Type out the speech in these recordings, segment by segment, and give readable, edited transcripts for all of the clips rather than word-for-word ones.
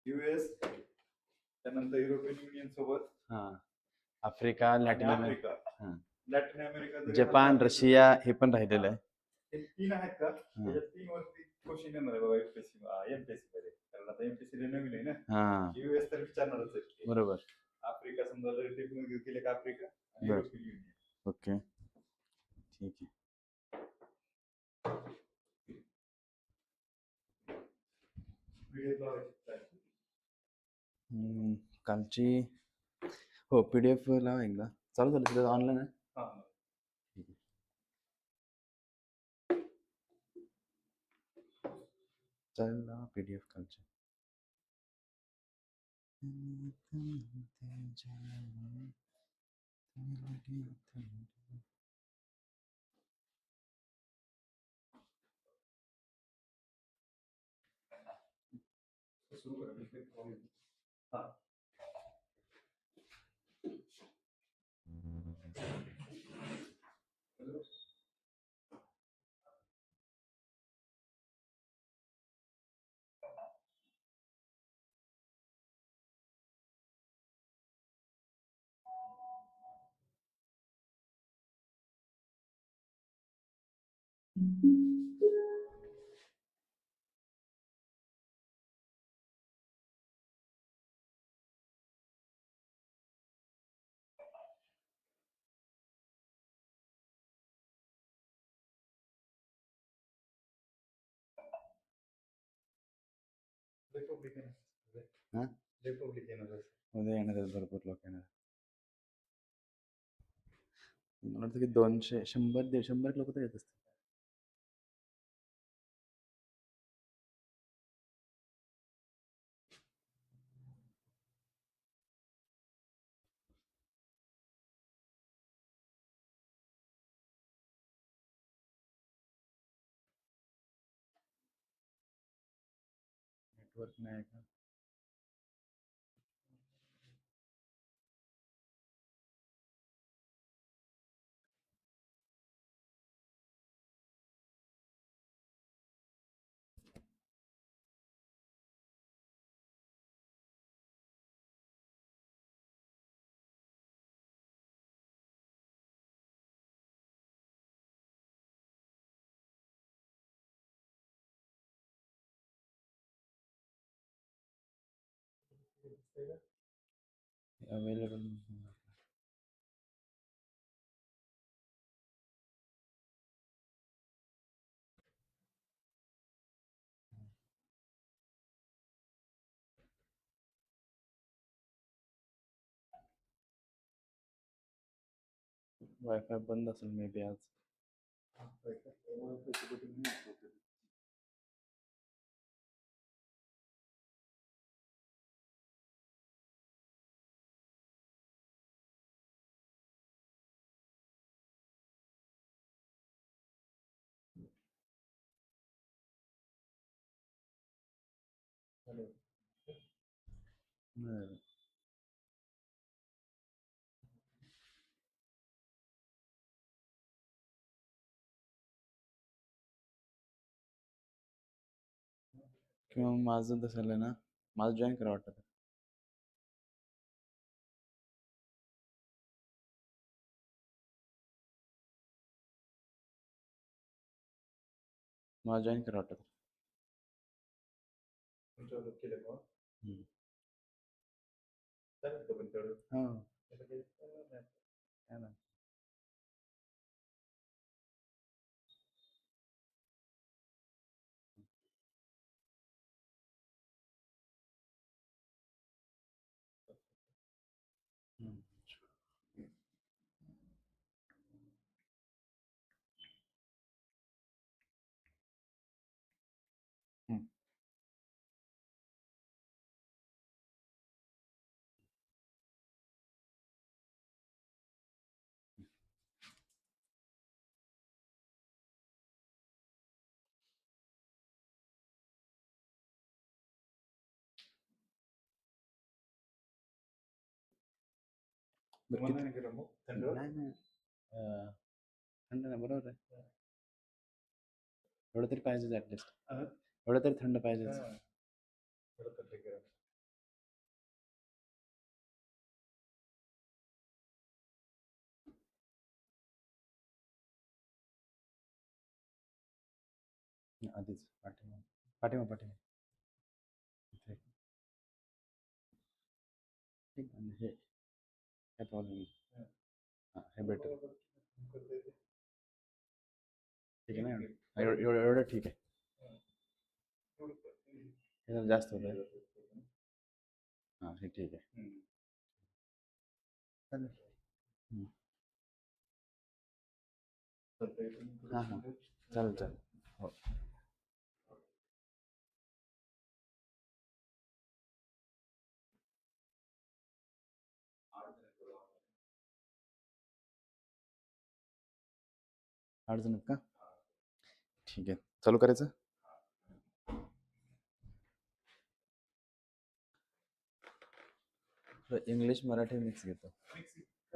US, त्यानंतर European Union सोबत हा Africa, Latin Africa, Latin America, Japan, Russia हे पण राहिलेलं आहे. हे 3 आहेत का? त्याच्यात 3 वरती क्वेश्चन येणार आहे बाबा एमपीएससी मध्ये. कारण आता एमपीएससी नवीन आहे ना. युएस तर विचारणारच आहे. बरोबर. आफ्रिका समजा जर ते केले का आफ्रिका आणि युरोपियन युनियन. ओके ठीक आहे. कालची हो PDF लावा एकदा. चालू झालं तिथं ऑनलाईन आहे. चालेल ना PDF कालची. उद्या येणार आहेत भरपूर लोक येणार. मला वाटतं की 200 100 लोक तर येत असतील. नेटवर्क नाही का? अवेलेबल वायफाय बंद असेल मे बी आज. किंवा माझं तसं झालं ना, माझं जॉईन करा वाटतं. मला जॉईन करा वाटतं. हां. नाही थंड नाही, बरोबर आहे. एवढं तरी पाहिजेच ऍटलिस्ट. एवढं तरी थंड पाहिजेच. आधीच पाठीमा पाठीमा पाठीमा इथे. ठीक आणि हे काय प्रॉब्लेम नाही. हां हे बेटर. ठीक आहे ना एवढं ठीक आहे. हे जरा जास्त होत आहे. हां हे ठीक आहे. चालेल. हं. हां हां चालेल चालेल. हो. अडचण आहेत का? ठीक आहे. चालू करायचं? इंग्लिश मराठी मिक्स घेतो.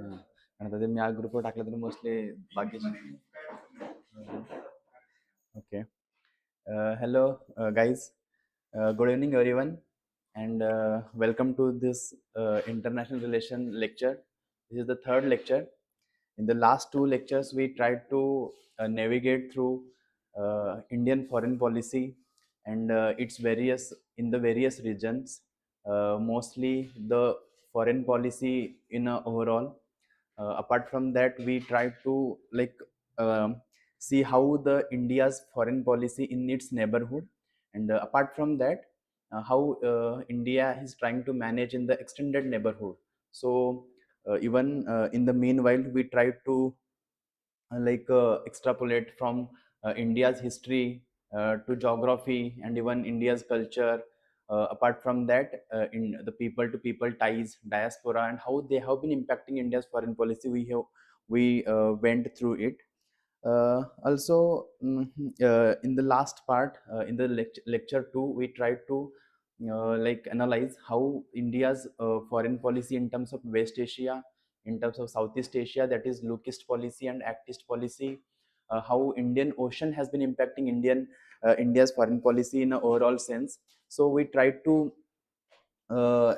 हां. आणि आता ते मी आज ग्रुपवर टाकलं तर मोस्टली बाकीचे. Okay. Hello, guys. Good evening, everyone, and welcome to this international relation lecture. This is the third lecture. In the last two lectures, we tried to navigate through Indian foreign policy and its various in the various regions. Mostly the foreign policy in a overall. Apart from that, we tried to um, see how the India's foreign policy in its neighborhood, and apart from that, how India is trying to manage in the extended neighborhood. So even in the meanwhile, we tried to extrapolate from India's history to geography and even India's culture. Apart from that, in the people to people ties, diaspora, and how they have been impacting India's foreign policy, we went through it. Also, in the last part, in the lecture 2, we tried to analyze how India's foreign policy in terms of West Asia, in terms of Southeast Asia, that is Lookist policy and Actist policy, how Indian Ocean has been impacting India's foreign policy in an overall sense. So we tried to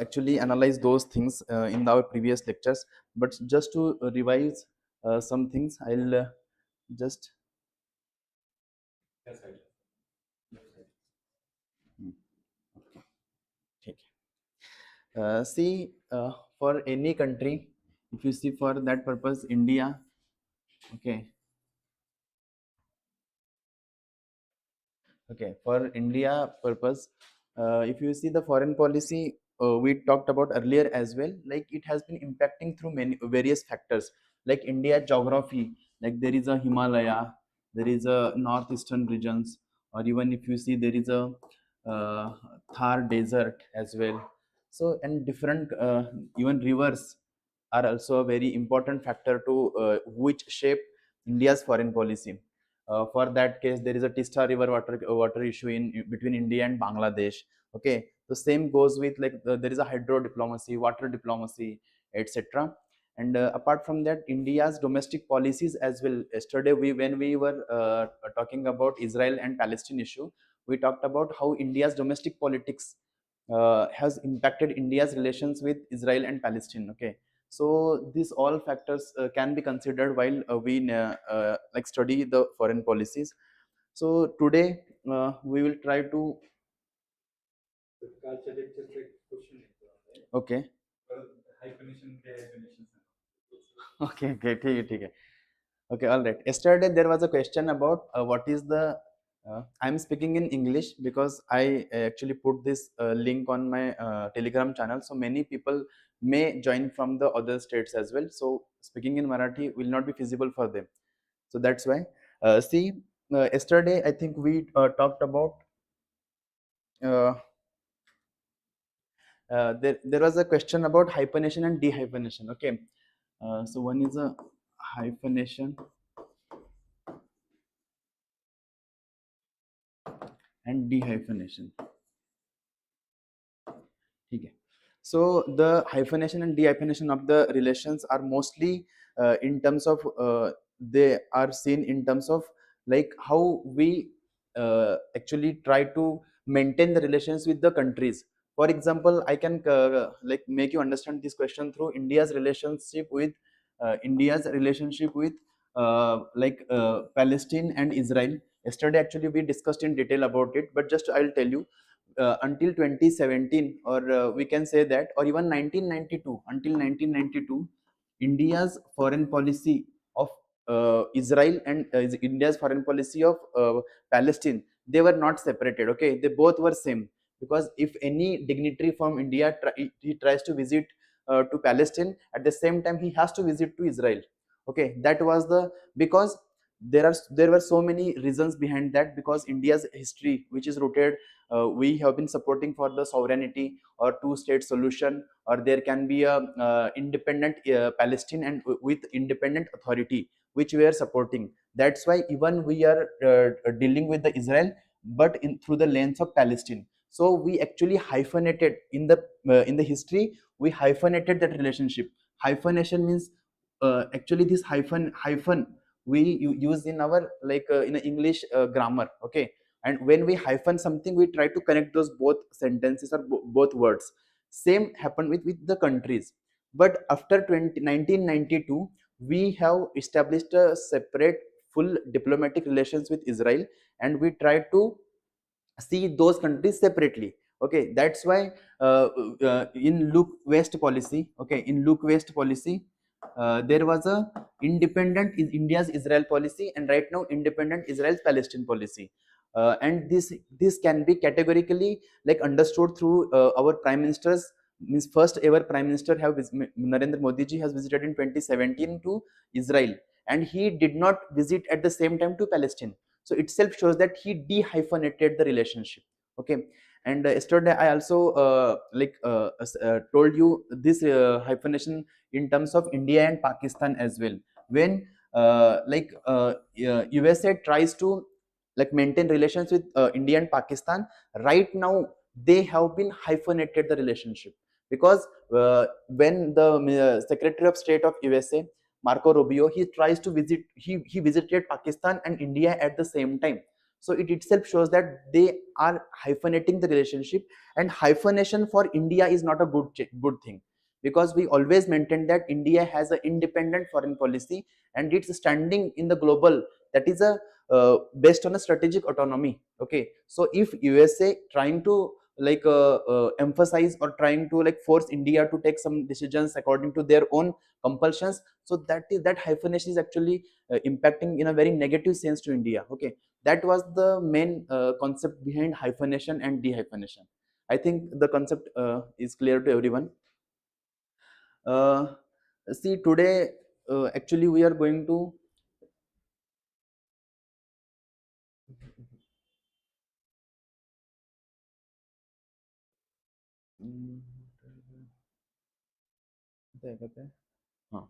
actually analyze those things in our previous lectures. But just to revise some things, I'll just take. See, for any country, if you see for that purpose, India, okay, okay, for India purpose, if you see the foreign policy, we talked about earlier as well, like it has been impacting through many various factors, like India geography, like there is a Himalaya, there is a northeastern regions, or even if you see there is a uh, Thar desert as well. So and different even rivers are also a very important factor to which shape India's foreign policy. For that case, there is a Tista River water issue in between India and Bangladesh. Okay, the same goes with there is a hydro diplomacy, water diplomacy, etc. And apart from that, India's domestic policies as well. Yesterday, when we were talking about Israel and Palestine issue, we talked about how India's domestic politics has impacted India's relations with Israel and Palestine. Okay, so these all factors can be considered while we study the foreign policies. So today we will try to. Okay. Okay, okay, ठीक है. Okay, all right. Yesterday there was a question about what is the. I'm speaking in English because I actually put this link on my Telegram channel. So many people may join from the other states as well. So speaking in Marathi will not be feasible for them. So that's why. See, yesterday I think we talked about. Uh, there was a question about hyphenation and dehyphenation. Okay, so one is a hyphenation and dehyphenation. Okay. So the hyphenation and dehyphenation of the relations are mostly in terms of they are seen in terms of like how we actually try to maintain the relations with the countries. For example, I can make you understand this question through India's relationship with Palestine and Israel. Yesterday actually we discussed in detail about it, but just I'll tell you, until 2017, or we can say that, or even 1992, until 1992, India's foreign policy of Israel and India's foreign policy of Palestine, they were not separated. Okay, they both were same, because if any dignitary from India he tries to visit to Palestine, at the same time he has to visit to Israel. Okay, that was the, because there were so many reasons behind that, because India's history, which is rooted, we have been supporting for the sovereignty or two-state solution, or there can be a independent Palestine and with independent authority, which we are supporting. That's why even we are dealing with the Israel, but in through the lens of Palestine. So we actually hyphenated in the history. We hyphenated that relationship. Hyphenation means, actually this hyphen we use in our, like in a English grammar. Okay, and when we hyphen something, we try to connect those both sentences or both words. Same happened with the countries. But after 1992, we have established a separate full diplomatic relations with Israel, and we try to see those countries separately. Okay, that's why in look west policy, okay, in look west policy, there was a independent India's Israel policy, and right now independent Israel's Palestine policy. And this can be categorically like understood through our prime ministers, means first ever prime minister Narendra Modi ji has visited in 2017 to Israel, and he did not visit at the same time to Palestine. So itself shows that he dehyphenated the relationship. Okay, and yesterday I also told you this hyphenation in terms of India and Pakistan as well. When USA tries to like maintain relations with India and Pakistan, right now they have been hyphenated the relationship, because when the Secretary of State of USA Marco Rubio, he tries to visit, he visited Pakistan and India at the same time. So it itself shows that they are hyphenating the relationship, and hyphenation for India is not a good thing, because we always maintain that India has an independent foreign policy, and its standing in the global, that is a based on a strategic autonomy. Okay, so if USA trying to emphasize or trying to like force India to take some decisions according to their own compulsions, so that hyphenation is actually impacting in a very negative sense to India. Okay, that was the main concept behind hyphenation and dehyphenation. I think the concept is clear to everyone. uh, See, today actually we are going to Hmm, हाँ,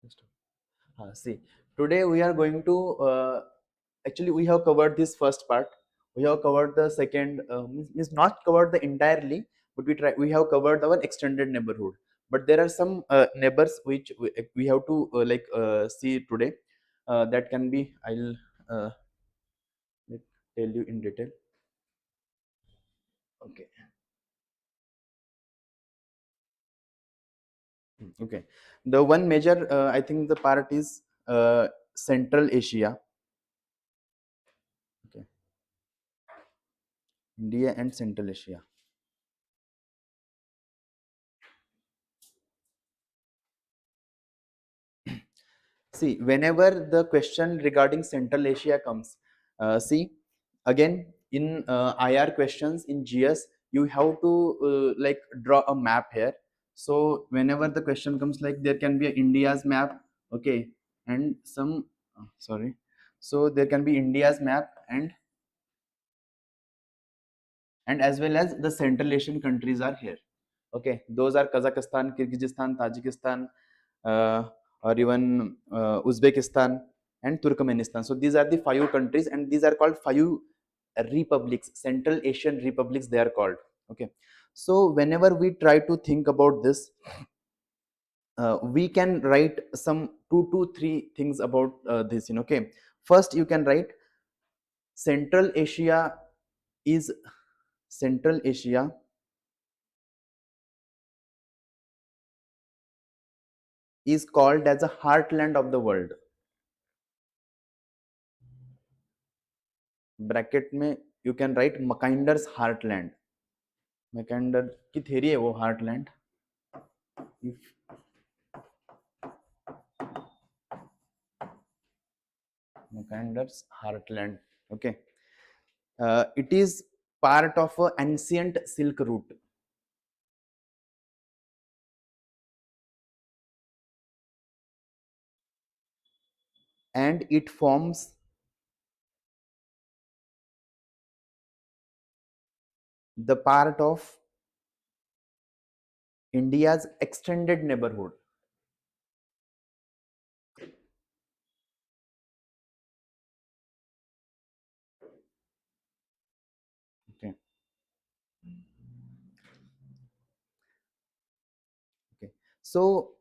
just see, today we are going to actually we have covered this first part. We have covered the second, means not covered the entirely, but we have covered our extended neighborhood. But there are some neighbors which we have to see today. That can be, I'll uh, let tell you in detail. Okay. Okay. The one major, I think the part is Central Asia. Okay. India and Central Asia. See, whenever the question regarding Central Asia comes, see, again in IR questions in GS, you have to draw a map here. So whenever the question comes, like there can be a India's map, okay, and some, sorry, so there can be India's map, and as well as the Central Asian countries are here. Okay, those are Kazakhstan, Kyrgyzstan, Tajikistan, or even Uzbekistan and Turkmenistan. So these are the 5 countries, and these are called 5 republics, Central Asian republics they are called. Okay, so whenever we try to think about this, we can write some 2 to 3 things about this. Okay, first you can write Central Asia is Central Asia is called as a heartland of the world. Bracket में you can write Mackinder's heartland, Mackinder की theory है वो heartland. Mackinder's heartland, okay. It is part of a ancient silk route, and it forms the part of India's extended neighborhood. Okay. Okay. So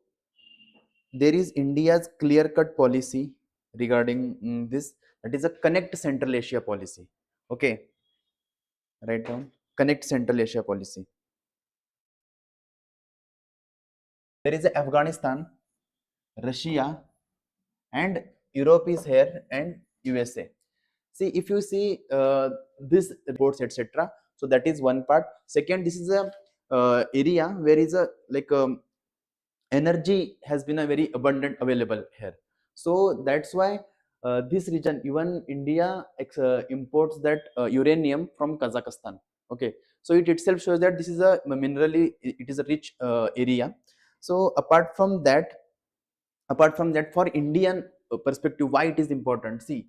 there is India's clear-cut policy regarding this. That is a connect Central Asia policy. Okay. Write down connect Central Asia policy. There is a Afghanistan, Russia, and Europe is here, and USA. See, if you see this reports etc., so that is one part. Second, this is a area where is a like energy has been a very abundant available here, so that's why this region, even India imports that uranium from Kazakhstan. Okay, so it itself shows that this is a minerally, it is a rich area. So apart from that, for Indian perspective, why it is important, see,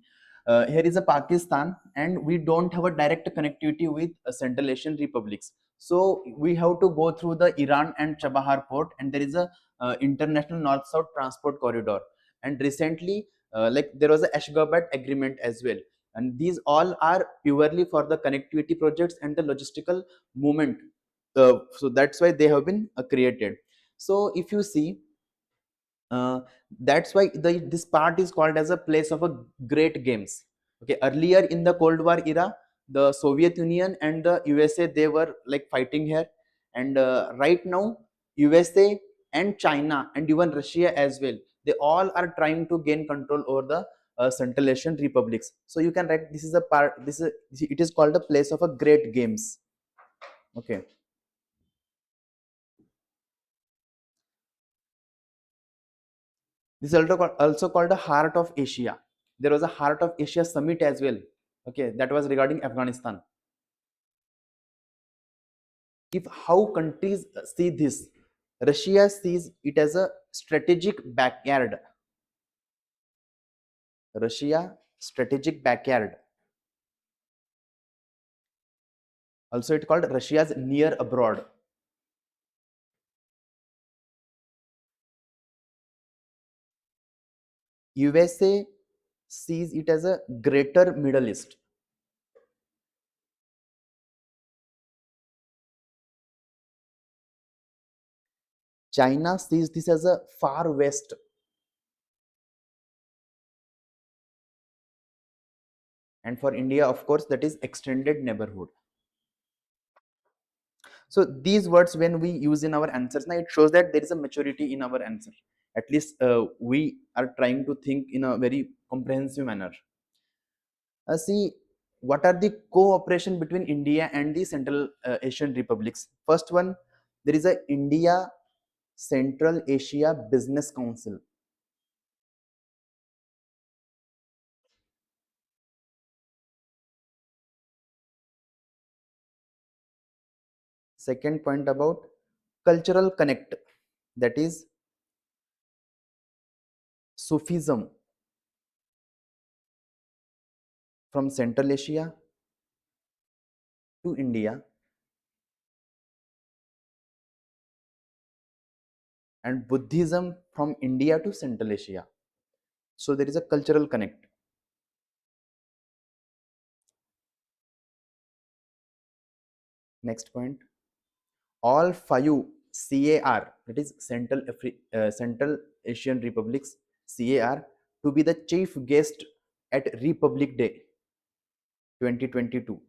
here is a Pakistan, and we don't have a direct connectivity with Central Asian republics, so we have to go through the Iran and Chabahar port, and there is a international north south transport corridor, and recently like there was a Ashgabat agreement as well, and these all are purely for the connectivity projects and the logistical movement, so that's why they have been created. So if you see, uh, that's why this part is called as a place of a great games. Okay, earlier in the Cold War era, the Soviet Union and the USA, they were like fighting here, and right now USA and China and even Russia as well, they all are trying to gain control over the Central Asian republics. So you can write, this is a part, this is it is called a place of a great games. Okay. This is also called the Heart of Asia. There was a Heart of Asia summit as well. Okay, that was regarding Afghanistan. If how countries see this, Russia sees it as a strategic backyard. Russia strategic backyard. Also, it called Russia's near abroad. USA sees it as a greater Middle East. China sees this as a far west. And for India, of course, that is extended neighborhood. So these words, when we use in our answers, now it shows that there is a maturity in our answer. At least we are trying to think in a very comprehensive manner. See, what are the cooperation between India and the Central Asian republics? First one, there is a India Central Asia Business Council. Second point about cultural connect, that is Sufism from Central Asia to India, and Buddhism from India to Central Asia. So there is a cultural connect. Next point, all five CAR, that is Central Asian Republics, CAR, to be the chief guest at Republic Day 2022.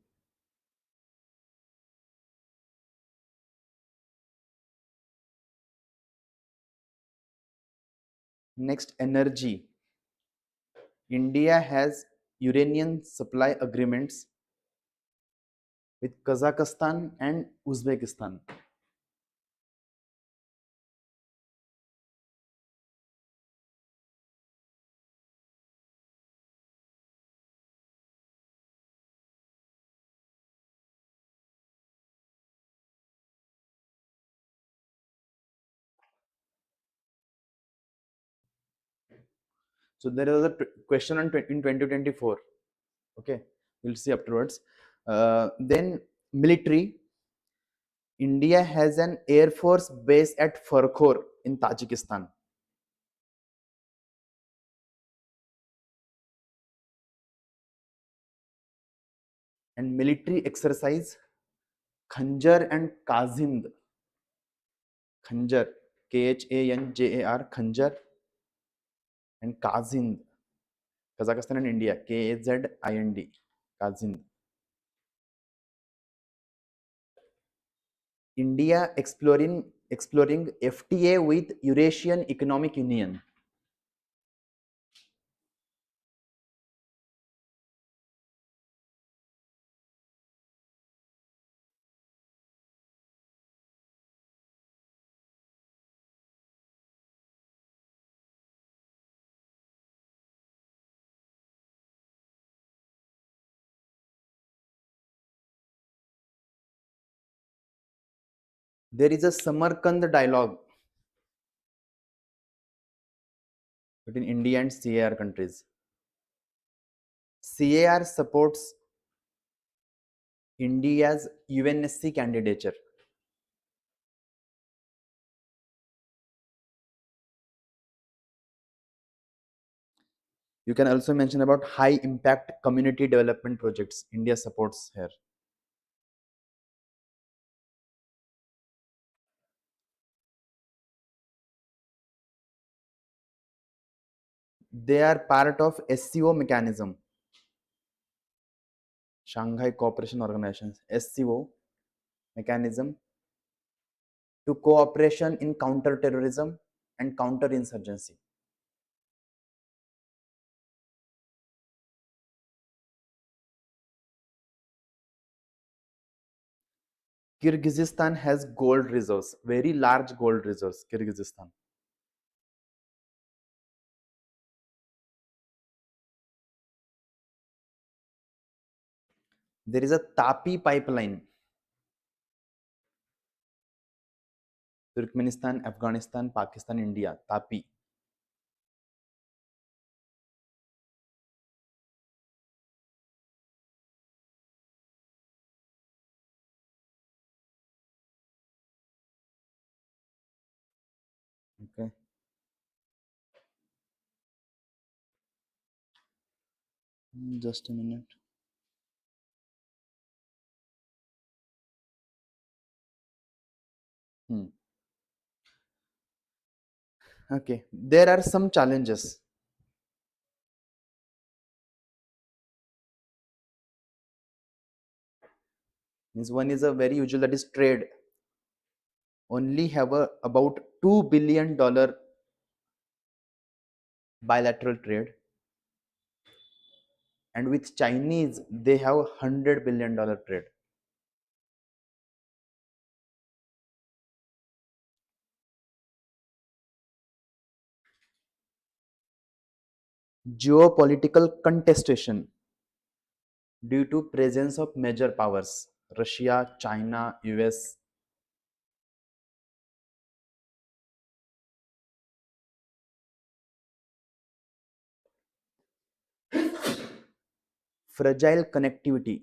Next, energy. India has uranium supply agreements with Kazakhstan and Uzbekistan. So there was a question on in 2024. Okay, we'll see afterwards. Then military. India has an air force base at Farkhor in Tajikistan. And military exercise Khanjar and Kazind. Khanjar, Khanjar, Khanjar and Kazind. Kazakhstan and India, Kazind, Kazind. India exploring FTA with Eurasian Economic Union. There is a Samarkand dialogue between India and CAR countries. CAR supports India's UNSC candidature. You can also mention about high impact community development projects India supports here. They are part of SCO mechanism, Shanghai Cooperation Organization, SCO mechanism to cooperation in counter-terrorism and counter-insurgency. Kyrgyzstan has gold reserves, very large gold reserves, Kyrgyzstan. There is a Tapi pipeline, Turkmenistan, Afghanistan, Pakistan, India, Tapi. Okay. Just a minute. Okay. There are some challenges. Means one is a very usual, that is trade. Only have about $2 billion bilateral trade, and with Chinese they have $100 billion trade. Geopolitical contestation due to presence of major powers Russia, China, US. Fragile connectivity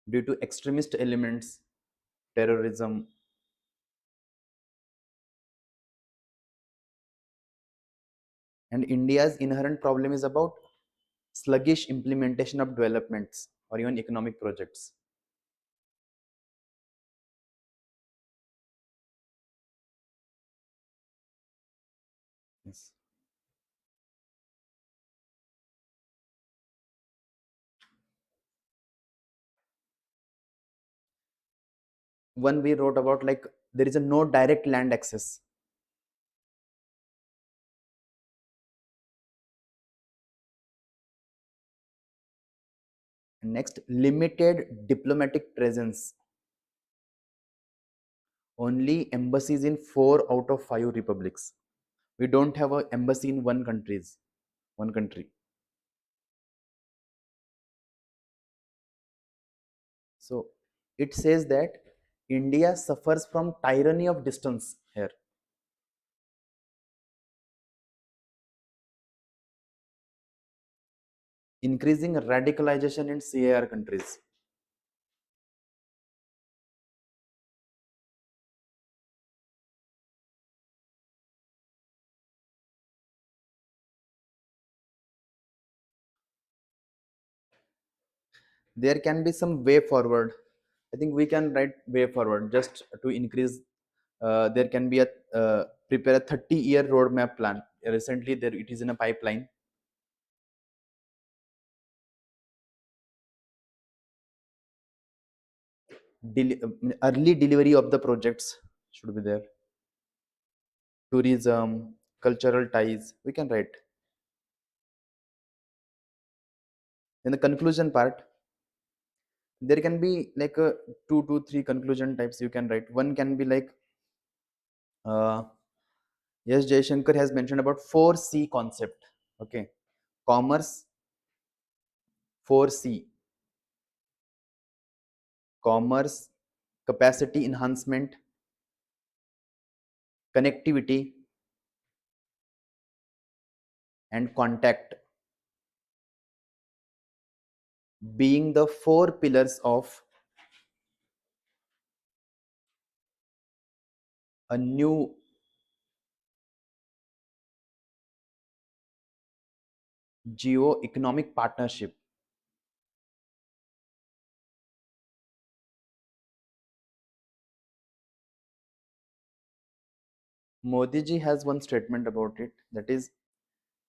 due to extremist elements, terrorism. And India's inherent problem is about sluggish implementation of developments or even economic projects. Yes. One we wrote about, like, there is a no direct land access. Next, limited diplomatic presence. Only embassies in 4 out of 5 republics. We don't have an embassy in one country. So it says that India suffers from tyranny of distance here. Increasing radicalization in CAR countries. There can be some way forward. I think we can write way forward just to increase. There can be a prepare a 30-year roadmap plan. Recently, there it is in a pipeline. Early delivery of the projects should be there. Tourism, cultural ties. We can write. In the conclusion part, there can be like a 2 to 3 conclusion types you can write. One can be like, yes, Jaishankar has mentioned about 4C concept. Okay, commerce, 4C, commerce, capacity enhancement, connectivity, and contact being the 4 pillars of a new geo-economic partnership. Modi ji has one statement about it, that is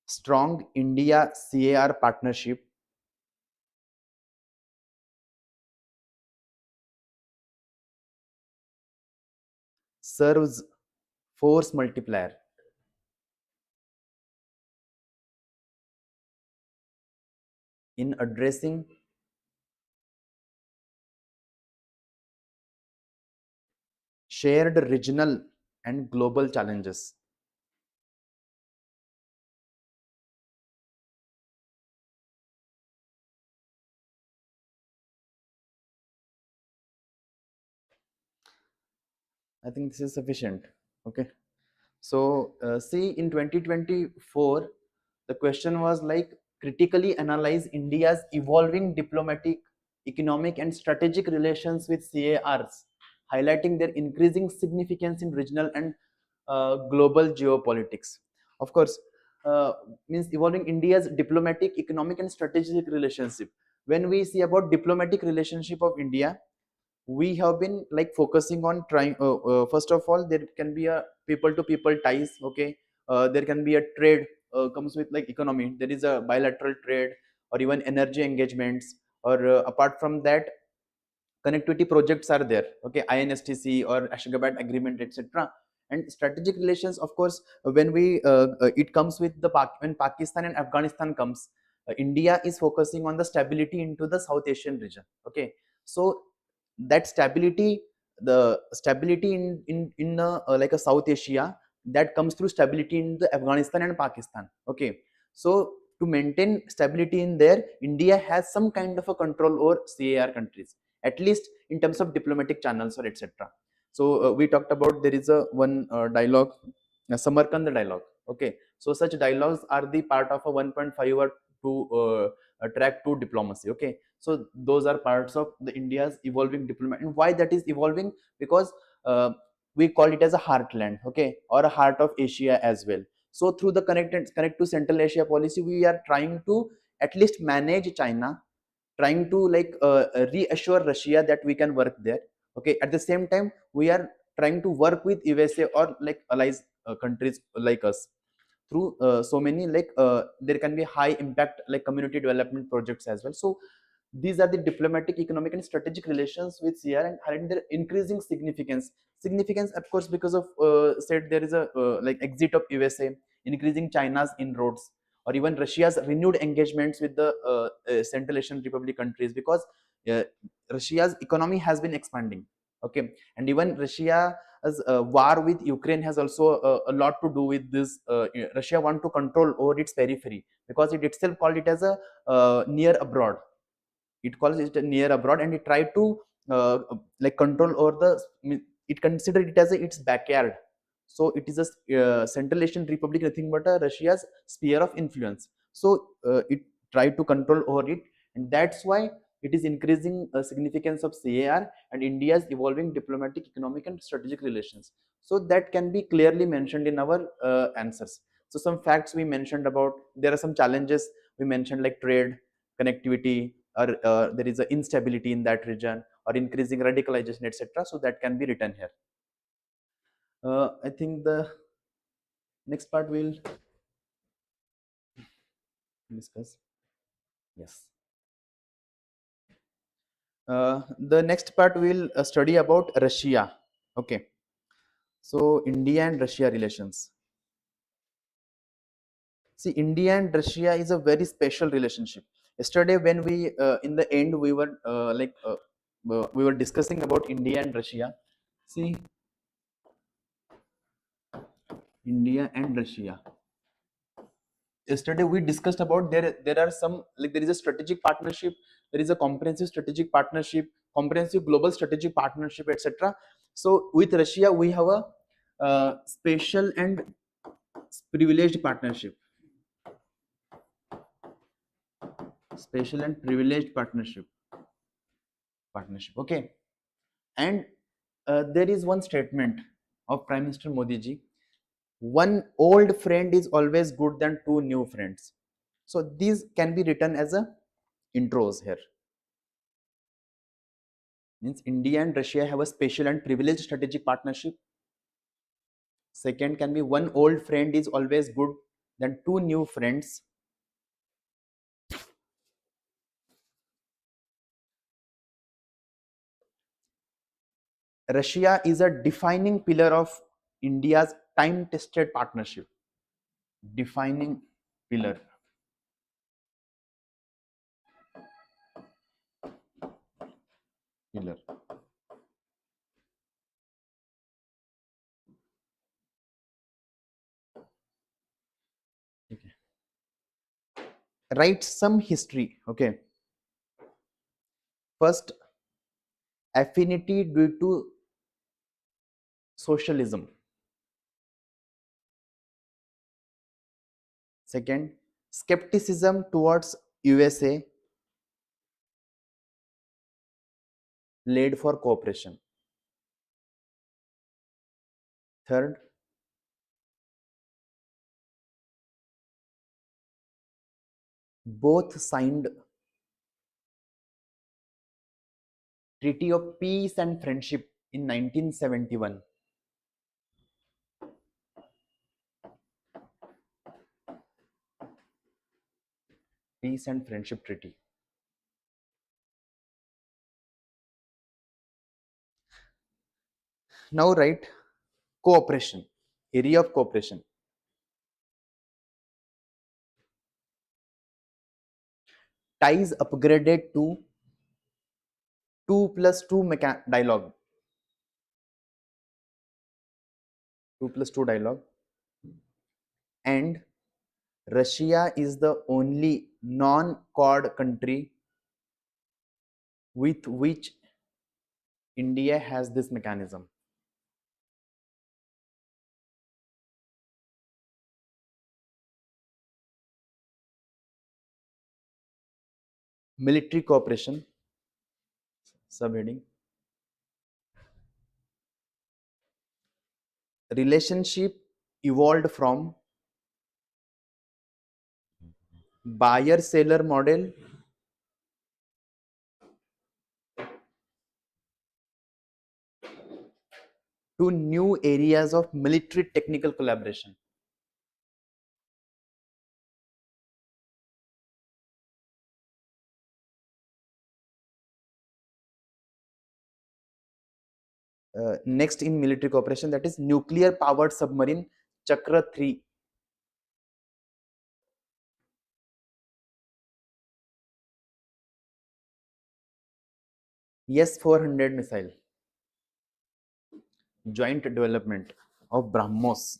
strong India CAR partnership serves force multiplier in addressing shared regional and global challenges. I think this is sufficient. Okay. So, see, in 2024, the question was like critically analyze India's evolving diplomatic, economic, and strategic relations with CARs, highlighting their increasing significance in regional and global geopolitics. Of course, means evolving India's diplomatic, economic, and strategic relationship. When we see about diplomatic relationship of India, we have been like focusing on trying first of all there can be a people to people ties. Okay, there can be a trade comes with like economy, there is a bilateral trade or even energy engagements, or apart from that connectivity projects are there. Okay, INSTC or Ashgabat agreement, etc. And strategic relations, of course, when we it comes with the when Pakistan and Afghanistan comes, India is focusing on the stability into the South Asian region. Okay, so that stability, the stability in like a South Asia, that comes through stability in the Afghanistan and Pakistan. Okay, so to maintain stability in there, India has some kind of a control over CAR countries, at least in terms of diplomatic channels or etc. So we talked about there is a one dialogue, Samarkand dialogue. Okay, so such dialogues are the part of a 1.5 or 2 track 2 diplomacy. Okay, so those are parts of the India's evolving diplomacy. And why that is evolving? Because we call it as a heartland, okay, or a heart of Asia as well. So through the connect to Central Asia policy, we are trying to at least manage China, trying to like reassure Russia that we can work there. Okay, at the same time, we are trying to work with USA or like allies countries like us through so many like there can be high impact like community development projects as well. So these are the diplomatic, economic, and strategic relations with CR and having their increasing significance. Significance, of course, because of said there is a like exit of USA, increasing China's inroads. or even Russia's renewed engagements with the Central Asian Republic countries, because uh, Russia's economy has been expanding. Okay, and even Russia's war with Ukraine has also a lot to do with this. Russia want to control over its periphery, because it itself called it as a near abroad. It calls it a near abroad, and it tried to like control over the. It considered it as its backyard. So it is a Central Asian Republic, nothing but a Russia's sphere of influence. So it tried to control over it, and that's why it is increasing significance of CAR and India's evolving diplomatic, economic, and strategic relations. So that can be clearly mentioned in our answers. So some facts we mentioned about, there are some challenges we mentioned, like trade, connectivity, or there is a instability in that region, or increasing radicalization, etc. So that can be written here. I think the next part we'll discuss. Yes. The next part we'll study about Russia. Okay. So India and Russia relations. See, India and Russia is a very special relationship. Yesterday, when we in the end we were we were discussing about India and Russia. See, India and Russia. Yesterday we discussed about, there are some, like there is a strategic partnership, there is a comprehensive strategic partnership, comprehensive global strategic partnership, etc. So with Russia we have a special and privileged partnership, special and privileged partnership. Okay, and there is one statement of Prime Minister Modi ji: one old friend is always good than two new friends. So these can be written as a intros here. Means India and Russia have a special and privileged strategic partnership. Second can be, one old friend is always good than two new friends. Russia is a defining pillar of India's time-tested partnership. Defining pillar. Pillar. Okay. Write some history. Okay. First, affinity due to socialism. Second, skepticism towards USA led for cooperation. Third, both signed Treaty of Peace and Friendship in 1971. Peace and Friendship Treaty. Now write cooperation, area of cooperation. Ties upgraded to 2+2 dialogue. 2+2 dialogue. And Russia is the only non-Quad country with which India has this mechanism. Military cooperation, subheading. Relationship evolved from buyer-seller model to new areas of military technical collaboration. Next in military cooperation, that is nuclear powered submarine Chakra 3. Yes, 400 missile. Joint development of BrahMos.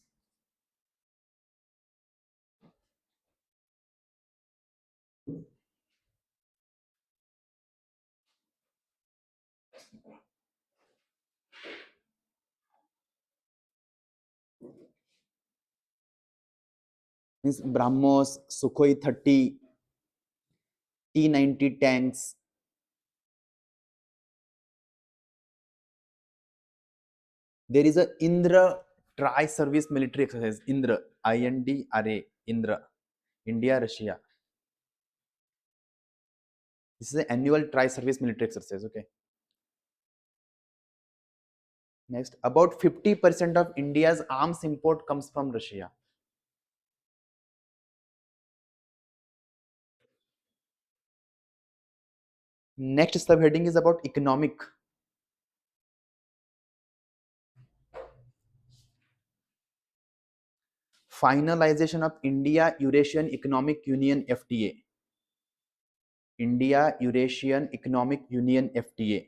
Means BrahMos, Sukhoi 30, T-90 tanks. There is a Indra tri-service military exercise. Indra, INDRA, Indra, India, Russia. This is an annual tri-service military exercise. Okay. Next, about 50% of India's arms import comes from Russia. Next subheading is about economic. Finalization of India Eurasian Economic Union FTA. India Eurasian Economic Union FTA.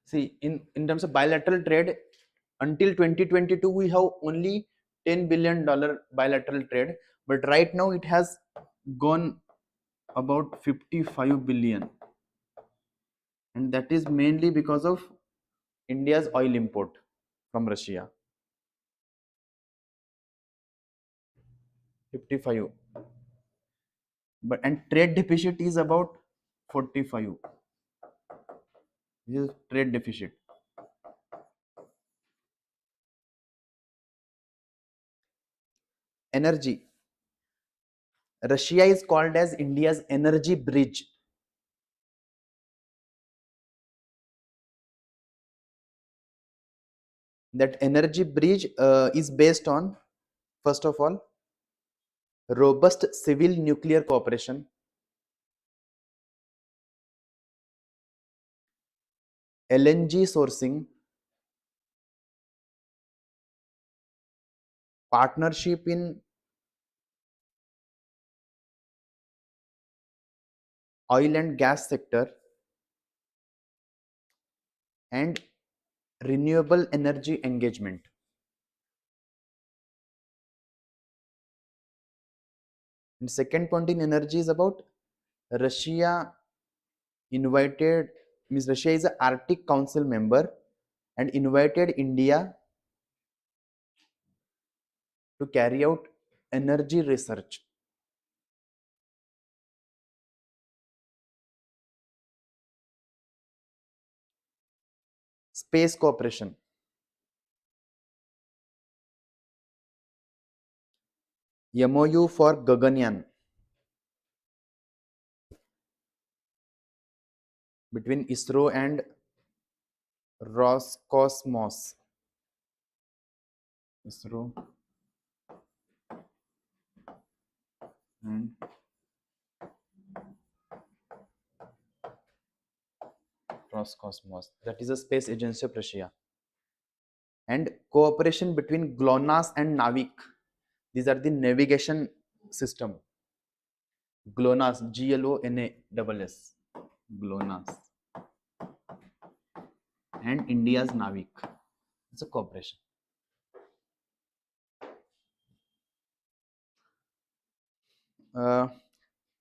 See, in terms of bilateral trade, until 2022, we have only $10 billion bilateral trade, but right now it has gone about 55 billion, and that is mainly because of India's oil import from Russia. 55, but and trade deficit is about 45. This is trade deficit. Energy. Russia is called as India's energy bridge. That energy bridge is based on, first of all, robust civil nuclear cooperation, LNG sourcing, partnership in oil and gas sector, and renewable energy engagement. And second point in energy is about Russia invited, means Russia is an Arctic Council member and invited India to carry out energy research. Space cooperation. MOU for Gaganyaan between ISRO and Roscosmos. ISRO and Roscosmos. That is a space agency of Russia. And cooperation between GLONASS and NAVIC. These are the navigation system. GLONASS, GLONASS, GLONASS, and India's NAVIC. It's a cooperation.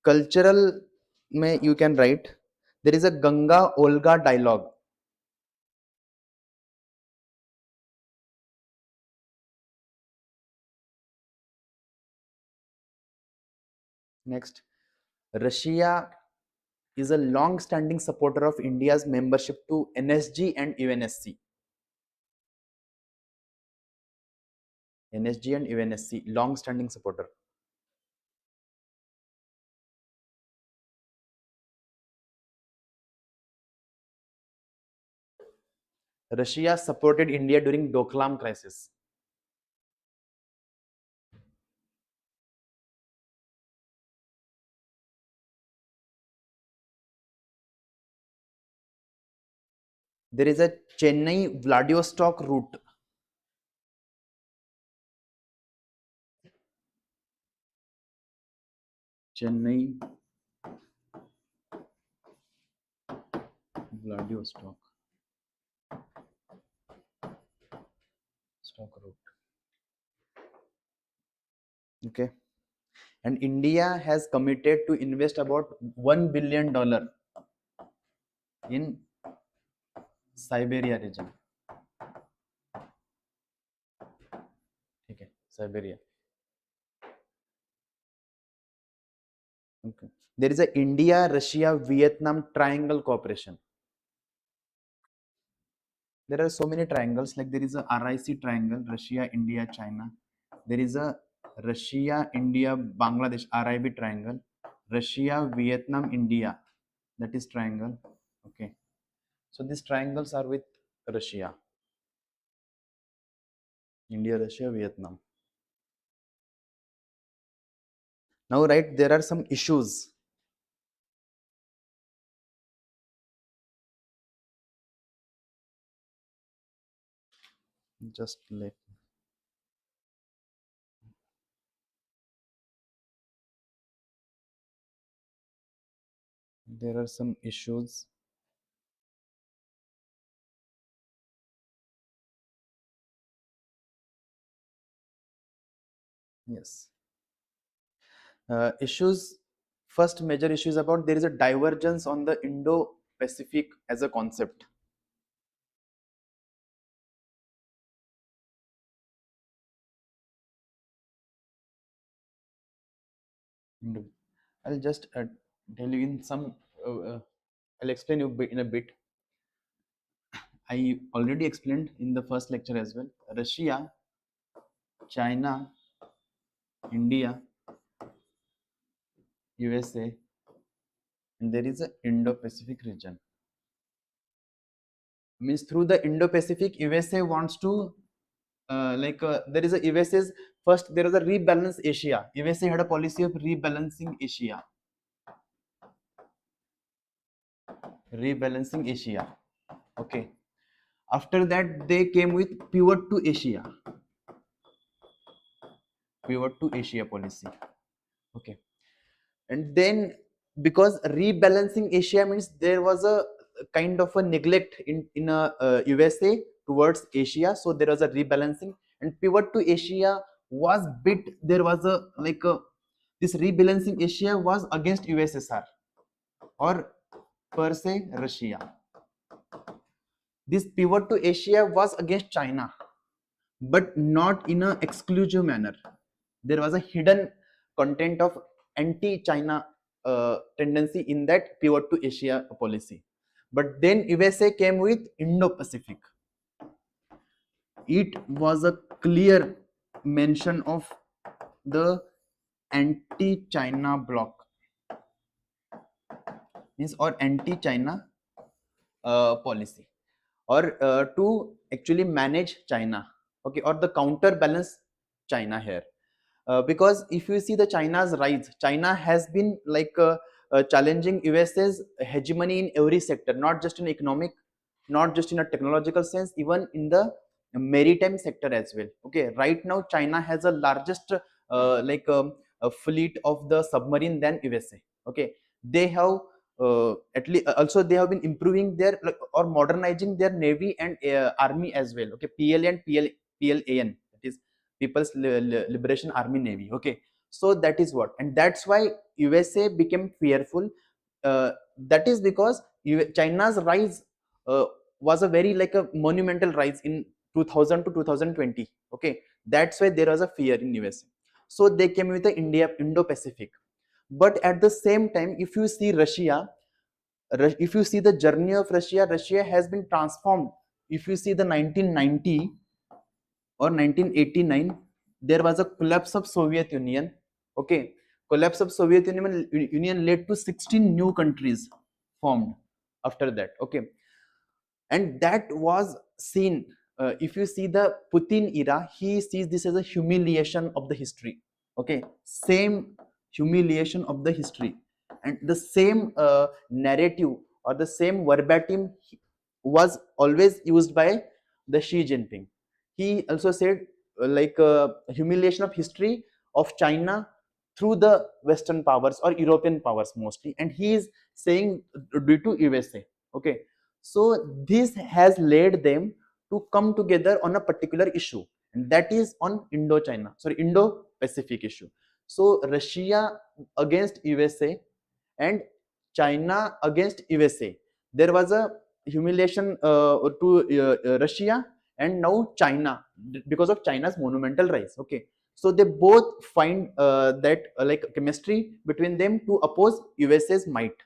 Cultural, may you can write, there is a Ganga Olga dialogue. Next, Russia is a long-standing supporter of India's membership to NSG and UNSC. NSG and UNSC, long-standing supporter. Russia supported India during Doklam crisis. there is a Chennai Vladivostok route. Chennai Vladivostok stock route. Okay, and India has committed to invest about $1 billion in Siberia region. Okay, Siberia. Okay, there is a India, Russia, Vietnam triangle cooperation. There are so many triangles, like there is a RIC triangle, Russia, India, China. There is a Russia, India, Bangladesh, RIB triangle. Russia, Vietnam, India, that is triangle. Okay, so these triangles are with Russia, India, Russia, Vietnam. Now, right, there are some issues. Just like, there are some issues. Yes. Issues, first major issue is about there is a divergence on the Indo-Pacific as a concept. Indo- I'll just tell you in some, I'll explain you in a bit. I already explained in the first lecture as well. Russia, China, India, USA, and there is a Indo-Pacific region. Means through the Indo-Pacific, USA wants to there is a USA's first, there is a rebalance Asia. USA had a policy of rebalancing Asia. Rebalancing Asia. Okay. After that, they came with pivot to Asia. Pivot to Asia policy. Okay. And then, because rebalancing Asia means there was a kind of a neglect in a USA towards Asia, so there was a rebalancing, and pivot to Asia was bit, there was a this rebalancing Asia was against USSR or per se Russia. This pivot to Asia was against China, but not in an exclusive manner. There was a hidden content of anti-China tendency in that pivot to Asia policy. But then USA came with Indo-Pacific. It was a clear mention of the anti-China bloc, means or anti-China policy, or to actually manage China, okay, or the counterbalance China here. Because if you see the China's rise, China has been challenging USA's hegemony in every sector, not just in economic, not just in a technological sense, even in the maritime sector as well. Okay, right now China has a largest a fleet of the submarine than USA. Okay, they have at least also they have been improving their or modernizing their navy and army as well. Okay, PLA and PLAN, that is People's Liberation Army Navy. Okay, so that is what, and that's why USA became fearful. That is because China's rise was a very like a monumental rise in 2000 to 2020. Okay, that's why there was a fear in USA. So they came with the Indo-Pacific. But at the same time, if you see Russia, if you see the journey of Russia, Russia has been transformed. If you see the 1990 or 1989, there was a collapse of Soviet Union. Okay, collapse of Soviet Union led to 16 new countries formed after that. Okay, and that was seen. If you see the Putin era, he sees this as a humiliation of the history. Okay, same humiliation of the history, and the same narrative or the same verbatim was always used by the Xi Jinping. He also said humiliation of history of China through the Western powers or European powers mostly, and he is saying due to USA. Okay, so this has led them to come together on a particular issue, and that is on Indo-Pacific issue. So Russia against USA and China against USA. There was a humiliation to Russia and now China because of China's monumental rise. Okay, so they both find that like chemistry between them to oppose USA's might.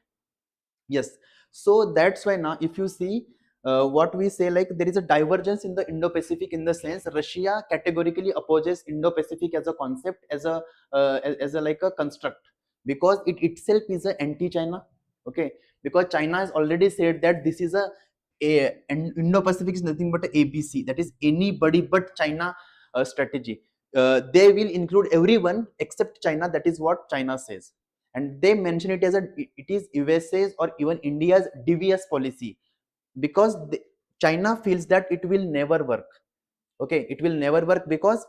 Yes, so that's why now if you see what we say, like there is a divergence in the Indo-Pacific, in the sense Russia categorically opposes Indo-Pacific as a concept, as a like a construct, because it itself is a anti-China. Okay, because China has already said that this is and Indo-Pacific is nothing but a ABC, that is anybody but China strategy. They will include everyone except China. That is what China says, and they mention it as it is USA's or even India's devious policy, because China feels that it will never work. Okay, it will never work because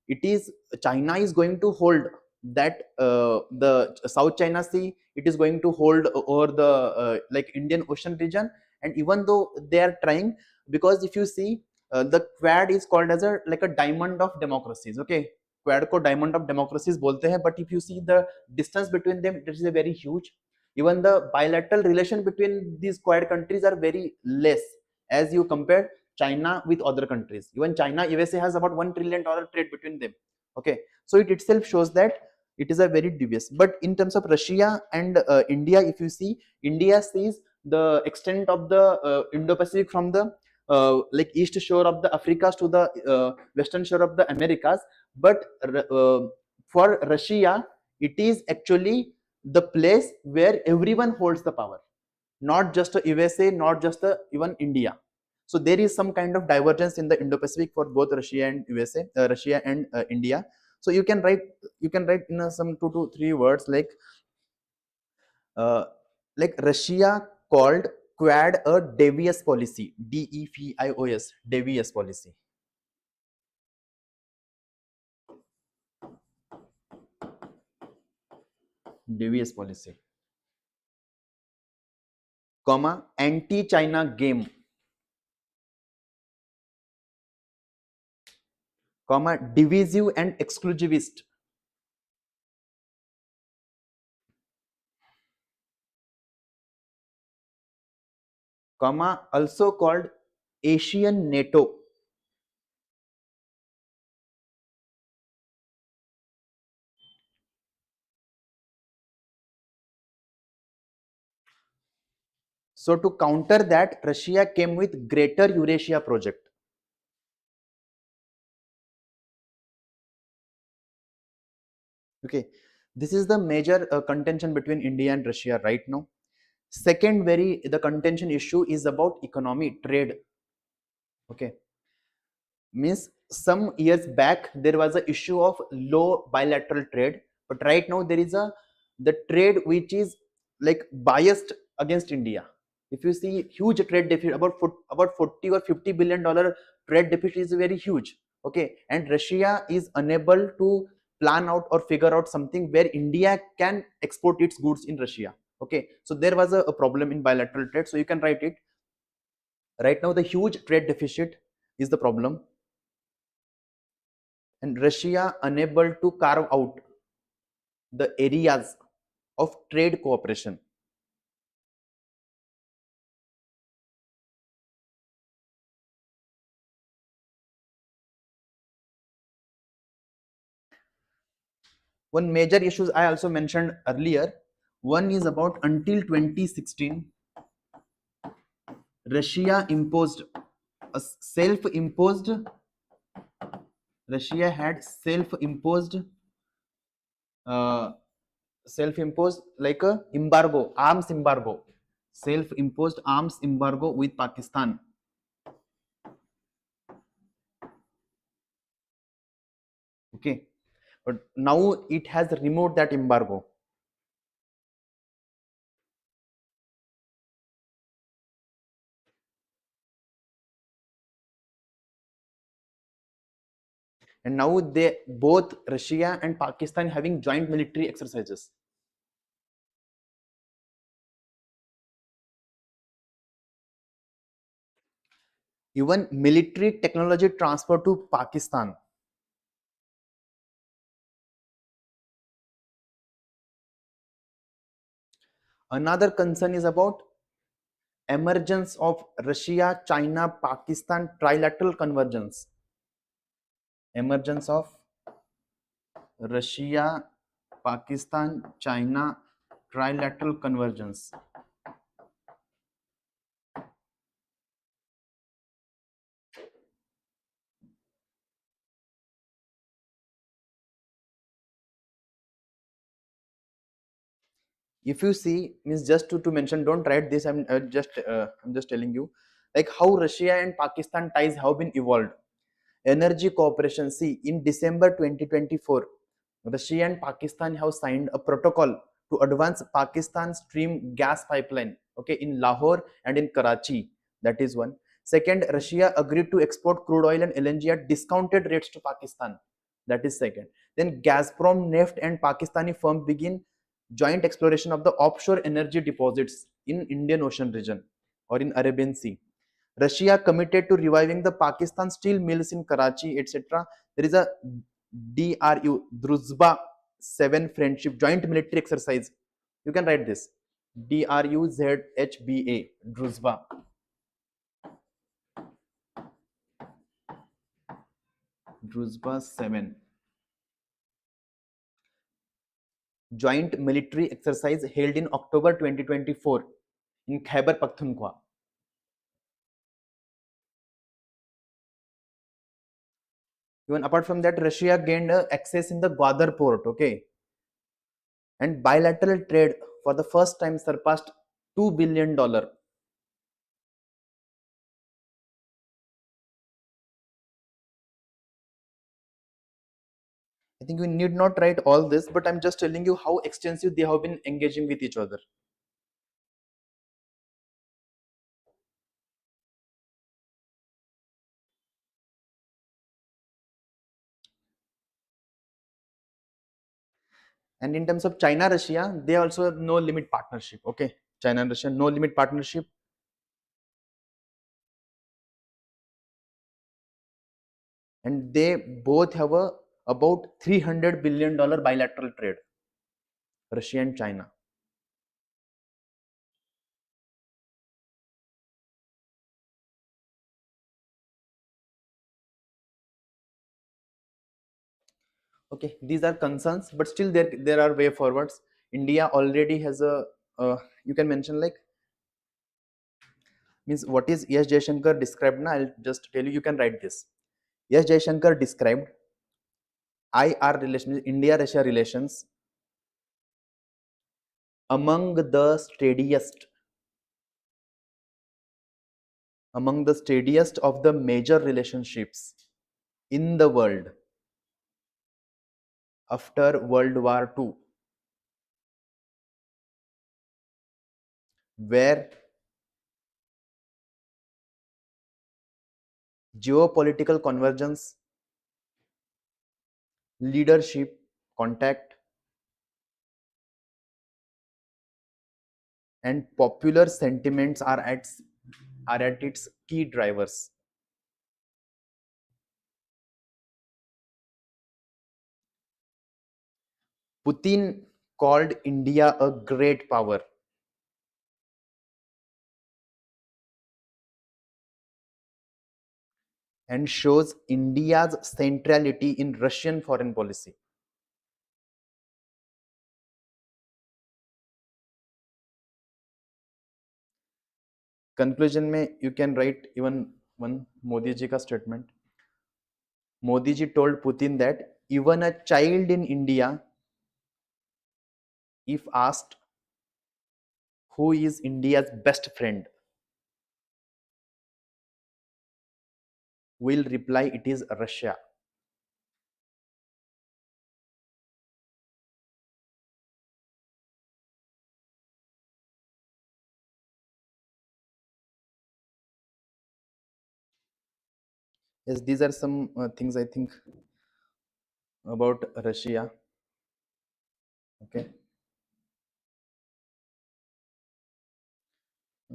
it is China is going to hold that the South China Sea, it is going to hold over the like Indian Ocean region. And even though they are trying, because if you see the Quad is called as a like a diamond of democracies. Okay, Quad को diamond of democracies बोलते हैं, but if you see the distance between them, it is a very huge. Even the bilateral relation between these Quad countries are very less as you compare China with other countries. Even China, USA has about $1 trillion trade between them. Okay, so it itself shows that it is a very dubious. But in terms of Russia and India, if you see, India sees the extent of the Indo-Pacific from the like east shore of the Africas to the western shore of the Americas. But for Russia, it is actually the place where everyone holds the power, not just the USA, not just the even India. So there is some kind of divergence in the Indo-Pacific for both Russia and USA, Russia and India. So you can write in some 2 to 3 words uh, like Russia called Quad a devious policy, DEVIOS, devious policy. Devious policy, comma, anti-China game, comma, divisive and exclusivist, comma, also called Asian NATO. So to counter that, Russia came with Greater Eurasia project. Okay, this is the major contention between India and Russia right now. Second, the contention issue is about economy, trade. Okay, means some years back there was a issue of low bilateral trade, but right now there is the trade which is like biased against India. If you see huge trade deficit, about 40 or 50 billion dollar trade deficit is very huge. Okay, and Russia is unable to plan out or figure out something where India can export its goods in Russia. Okay, so there was a problem in bilateral trade. So you can write it right now, the huge trade deficit is the problem, and Russia unable to carve out the areas of trade cooperation. One major issues I also mentioned earlier, one is about until 2016, Russia imposed a self-imposed, Russia had uh, self-imposed like a embargo, arms embargo, self-imposed arms embargo with Pakistan. Okay, but now it has removed that embargo. And now they both Russia and Pakistan having joint military exercises. Even military technology transfer to Pakistan. Another concern is about emergence of Russia, China, Pakistan trilateral convergence. Emergence of Russia, Pakistan, China trilateral convergence. If you see, means just to mention, don't write this. I'm just telling you, like how Russia and Pakistan ties have been evolved. Energy cooperation. See, in December 2024, Russia and Pakistan have signed a protocol to advance Pakistan stream gas pipeline. Okay, in Lahore and in Karachi. That is one. Second, Russia agreed to export crude oil and LNG at discounted rates to Pakistan. That is second. Then Gazprom, Neft, and Pakistani firm begin joint exploration of the offshore energy deposits in Indian Ocean region or in Arabian Sea. Russia committed to reviving the Pakistan steel mills in Karachi, etc. There is a DRU, Druzhba 7 Friendship Joint Military Exercise. You can write this. DRUZHBA, Druzhba. Druzhba 7. Joint military exercise held in October 2024 in Khyber Pakhtunkhwa. Even apart from that, Russia gained access in the Gwadar port, okay, and bilateral trade for the first time surpassed $2 billion. I think we need not write all this, but I'm just telling you how extensive they have been engaging with each other. And in terms of China, Russia, they also have no limit partnership. Okay, China and Russia, no limit partnership. And they both have a about $300 billion bilateral trade, Russia and China. Okay, these are concerns, but still there are way forwards. India already has a you can mention like means what is Yes Jaishankar described now. I'll just tell you. You can write this. Yes Jaishankar described IR relations, India Russia relations among the steadiest of the major relationships in the world after World War II, where geopolitical convergence, leadership, contact, and popular sentiments are at its key drivers. Putin called India a great power and shows India's centrality in Russian foreign policy. Conclusion में you can write even one Modi ji का statement. Modi ji told Putin that even a child in India, if asked who is India's best friend, will reply it is Russia. Yes, these are some things I think about Russia. Okay.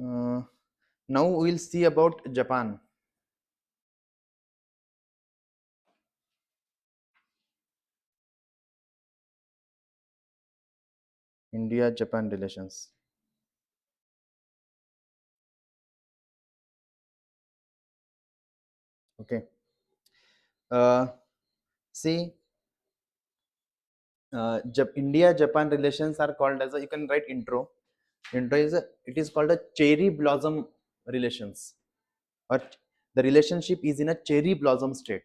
Uh, Now we'll see about Japan. India-Japan relations. Okay. Uh, See, India-Japan relations are called as a, you can write intro. Intro is it is called a cherry blossom relations, or the relationship is in a cherry blossom state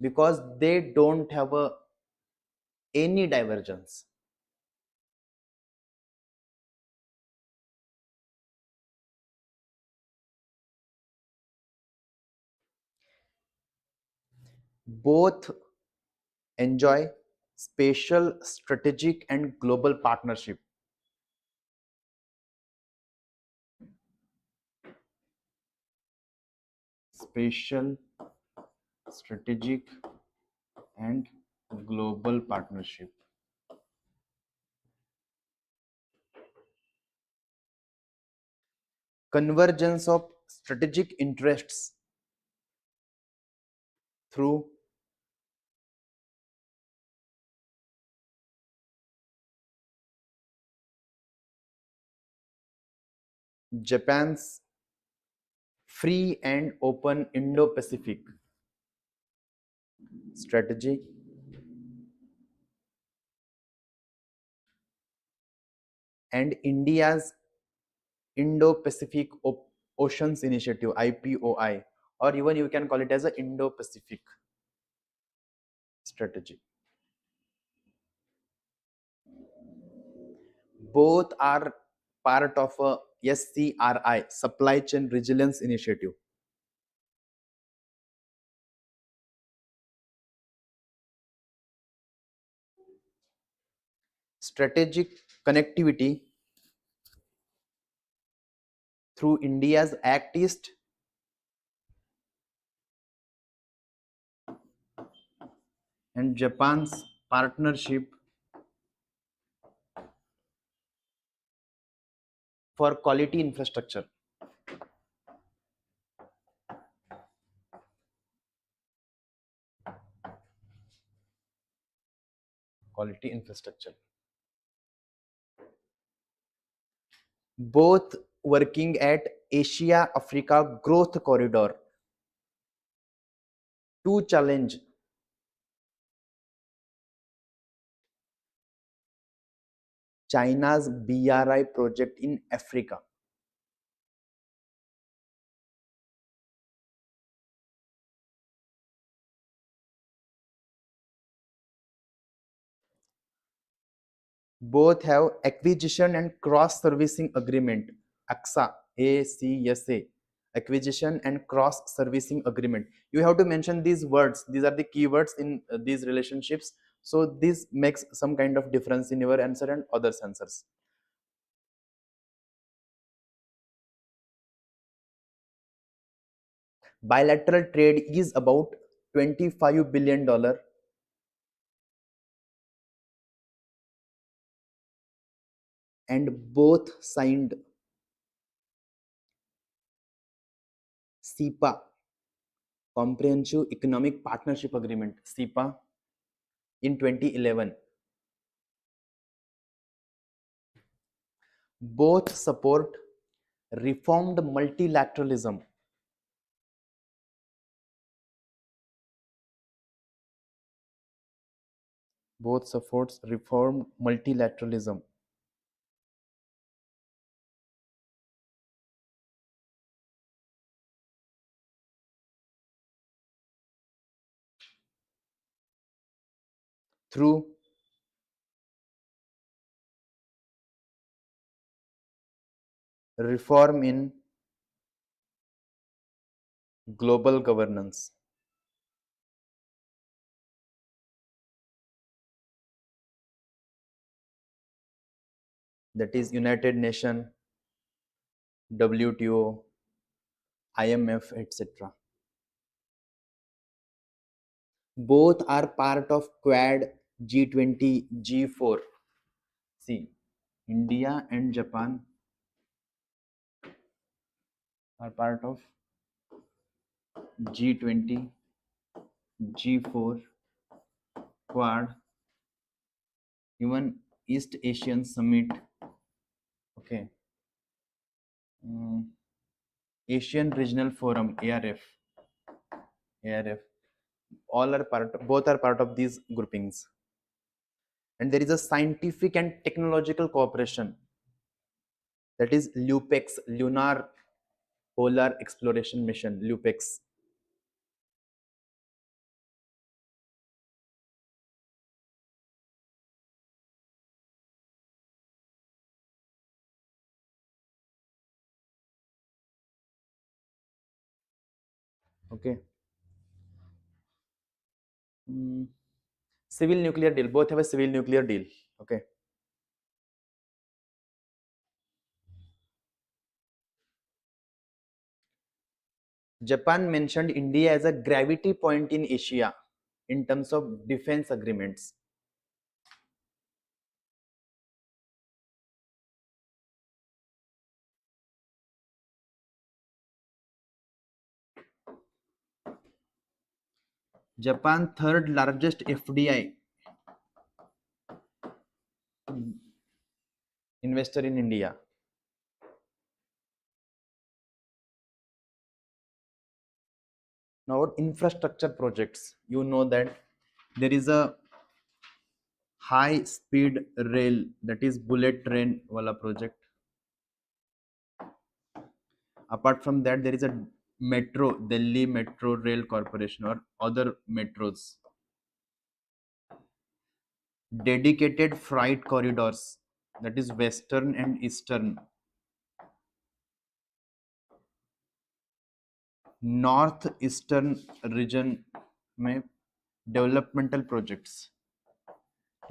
because they don't have any divergence. Both enjoy spatial, strategic, and global partnership. Spatial, strategic, and global partnership. Convergence of strategic interests through Japan's free and open Indo-Pacific strategy and India's Indo-Pacific Oceans Initiative (IPOI), or even you can call it as a Indo-Pacific strategy. Both are part of a SCRI, Supply Chain Resilience Initiative. Strategic connectivity through India's Act East and Japan's partnership for quality infrastructure. Quality infrastructure. Both working at Asia Africa Growth Corridor to challenge China's BRI project in Africa. Both have acquisition and cross servicing agreement, ACSA, acquisition and cross servicing agreement. You have to mention these words. These are the keywords in these relationships. So this makes some kind of difference in your answer and other answers. Bilateral trade is about $25 billion and both signed CEPA, Comprehensive Economic Partnership Agreement, CEPA, in 2011. Both support reformed multilateralism. Both supports reformed multilateralism through reform in global governance, that is United Nations, WTO, IMF, etc. Both are part of Quad, G20, G4. See, India and Japan are part of G20, G4, Quad, even East Asian Summit. Okay. Mm, Asian Regional Forum, ARF, ARF. All are both are part of these groupings. And there is a scientific and technological cooperation, that is LUPEX, Lunar Polar Exploration Mission, LUPEX. Okay. Mm, Civil nuclear deal, both have a civil nuclear deal. Okay. Japan mentioned India as a gravity point in Asia in terms of defense agreements. Japan third largest FDI investor in India. Now about infrastructure projects, you know that there is a high speed rail, that is bullet train wala project. Apart from that, there is a metro, Delhi Metro Rail Corporation or other metros. Dedicated freight corridors, that is western and eastern. Northeastern region में developmental projects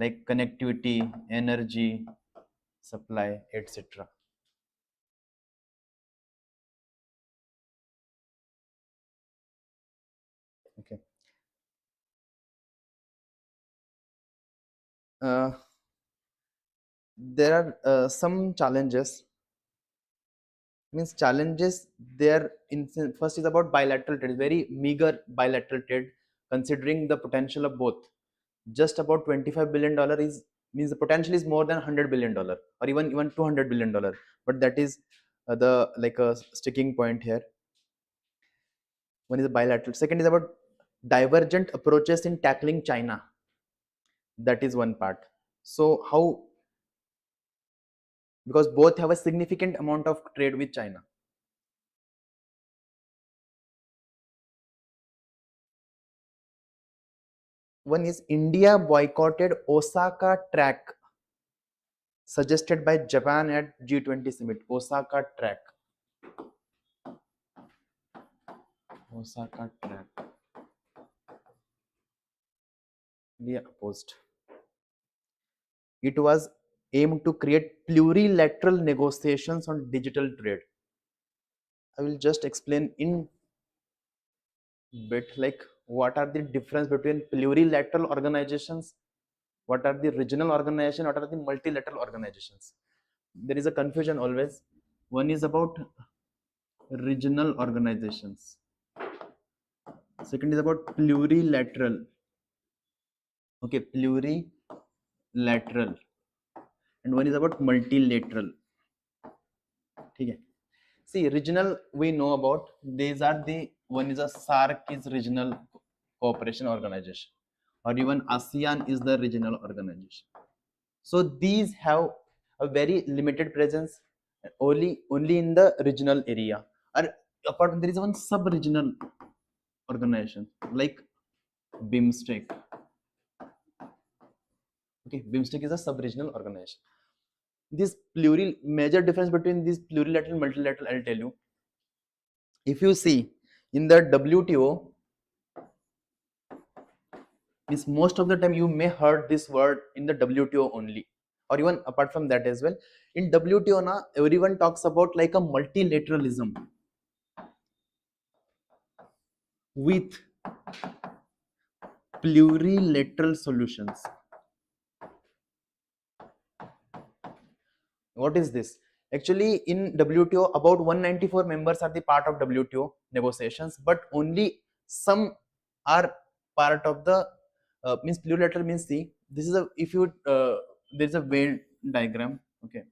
like connectivity, energy supply, etc. Okay. uh, there are some challenges, means challenges there in, first is about bilateral trade, very meager bilateral trade considering the potential of both. Just about $25 billion is, means the potential is more than $100 billion or even $200 billion, but that is the like a sticking point here. One is a bilateral, second is about divergent approaches in tackling China, that is one part. So how, because both have a significant amount of trade with China. One is India boycotted Osaka track suggested by Japan at G20 summit. Osaka track. Osaka track. India opposed. It was aimed to create plurilateral negotiations on digital trade. I will just explain in bit like what are the difference between plurilateral organizations, what are the regional organizations, what are the multilateral organizations. There is a confusion always. One is about regional organizations, second is about plurilateral. Okay, plurilateral, and one is about multilateral. Okay. See, regional we know about, these are the, one is a SARC is regional cooperation organization, or even ASEAN is the regional organization. So these have a very limited presence only in the regional area. Or apart from, there is one sub-regional organization like BIMSTEC. Okay, BIMSTEC is a sub-regional organization. This major difference between this plurilateral and multilateral, I'll tell you. If you see in the WTO, means most of the time you may heard this word in the WTO only, or even apart from that as well. In WTO na everyone talks about like a multilateralism with plurilateral solutions. What is this? Actually, in WTO, about 194 members are the part of WTO negotiations, but only some are part of the means plurilateral means, see, this is a, if you there is a Venn diagram. Okay,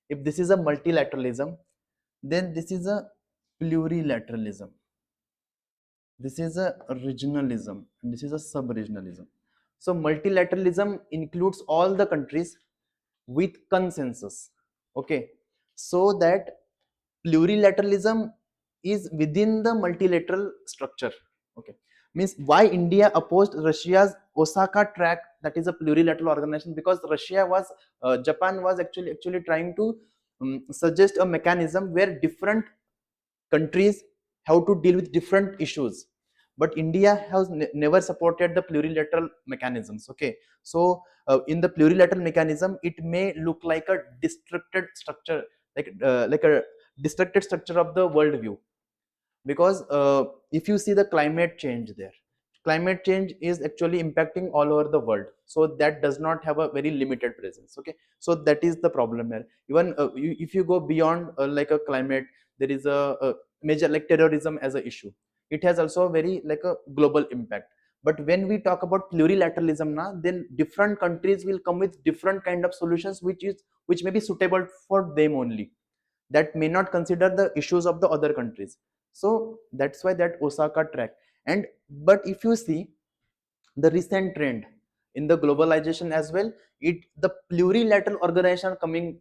if this is a multilateralism, then this is a plurilateralism. This is a regionalism, and this is a sub-regionalism. So multilateralism includes all the countries with consensus. Okay, so that plurilateralism is within the multilateral structure. Okay, means why India opposed Russia's Osaka track, that is a plurilateral organization, because Russia was Japan was actually trying to suggest a mechanism where different countries have to deal with different issues, but India has never supported the plurilateral mechanisms. Okay, so in the plurilateral mechanism it may look like a distracted structure, like a distracted structure of the world view, because if you see the climate change there, climate change is actually impacting all over the world, so that does not have a very limited presence. Okay, so that is the problem here. Even if you go beyond like a climate, there is a major like terrorism as a issue, it has also a very like a global impact. But when we talk about plurilateralism now, then different countries will come with different kind of solutions which may be suitable for them only, that may not consider the issues of the other countries. So that's why that Osaka track. And but if you see the recent trend in the globalization as well, it the plurilateral organization are coming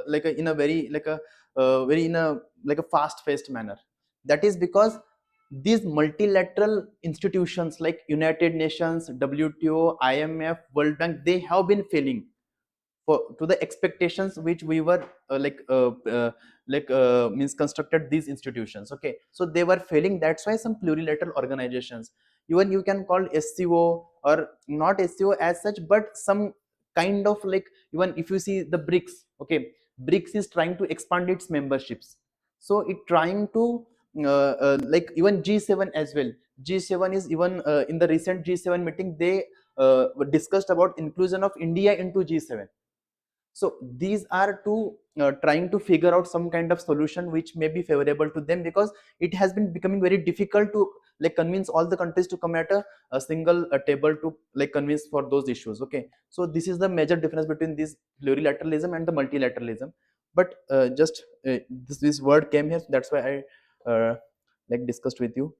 like a, in a very like a very in a like a fast paced manner. That is because these multilateral institutions like United Nations, WTO, IMF, World Bank, they have been failing for to the expectations which we were means constructed these institutions. Okay, so they were failing, that's why some plurilateral organizations, even you can call SCO or not SCO as such, but some kind of like, even if you see the BRICS. Okay, BRICS is trying to expand its memberships, so it trying to like even G7 as well. G7 is even in the recent G7 meeting, they discussed about inclusion of India into G7. So these are to trying to figure out some kind of solution which may be favorable to them, because it has been becoming very difficult to like convince all the countries to come at a single table to like convince for those issues. Okay, so this is the major difference between this plurilateralism and the multilateralism. But just this word came here, so that's why I like discussed with you.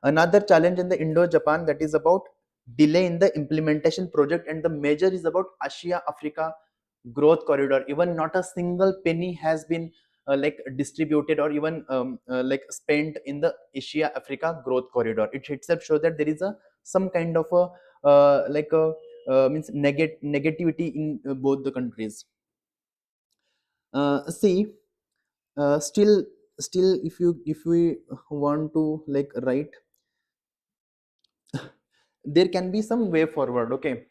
Another challenge in the Indo-Japan, that is about delay in the implementation project, and the major is about Asia Africa growth corridor. Even not a single penny has been like distributed or even like spent in the Asia Africa growth corridor. It itself shows that there is a some kind of a like a means negativity in both the countries. See, still if we want to like write, there can be some way forward. Okay,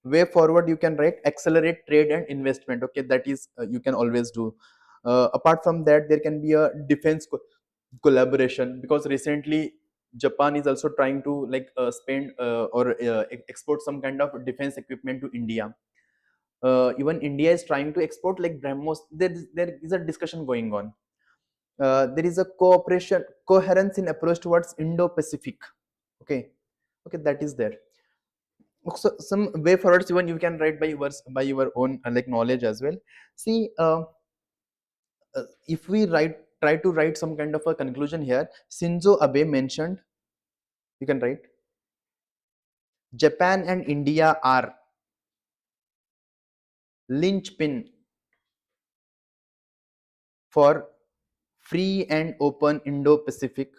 way forward you can write accelerate trade and investment. Okay, that is you can always do. Apart from that, there can be a defense collaboration, because recently Japan is also trying to like spend or export some kind of defense equipment to India. Even India is trying to export like BrahMos. There is a discussion going on. There is a cooperation coherence in approach towards Indo-Pacific. Okay, okay, that is there. So some way forwards even you can write by your own like knowledge as well. See, if we try to write some kind of a conclusion here, Shinzo Abe mentioned, you can write, Japan and India are linchpin for free and open Indo-Pacific.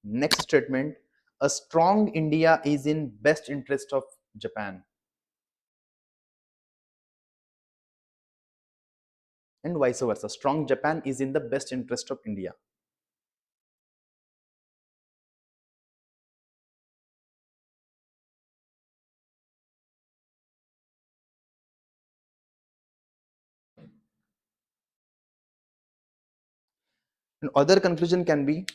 Next statement, a strong India is in best interest of Japan, and vice versa, strong Japan is in the best interest of India. And other conclusion can be,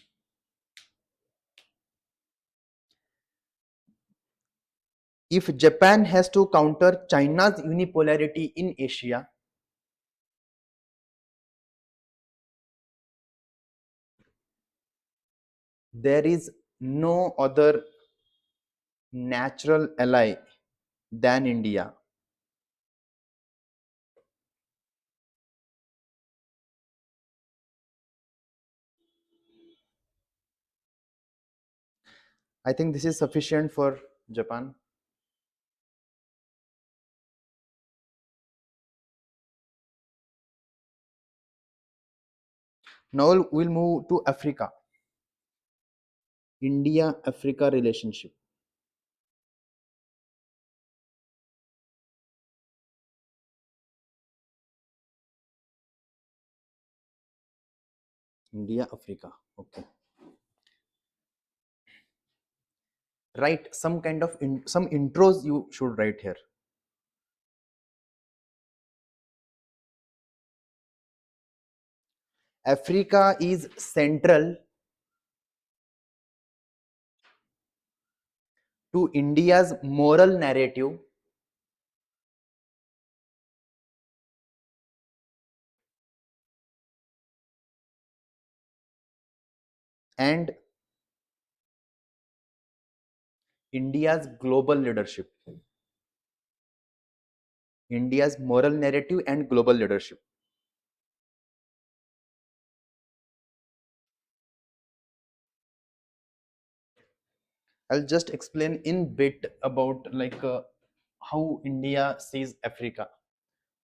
if Japan has to counter China's unipolarity in Asia, there is no other natural ally than India. I think this is sufficient for Japan. Now we'll move to Africa. India Africa relationship. India Africa. Okay. Write some kind of some intros you should write here. Africa is central to India's moral narrative and India's global leadership. India's moral narrative and global leadership. I'll just explain in bit about how India sees Africa.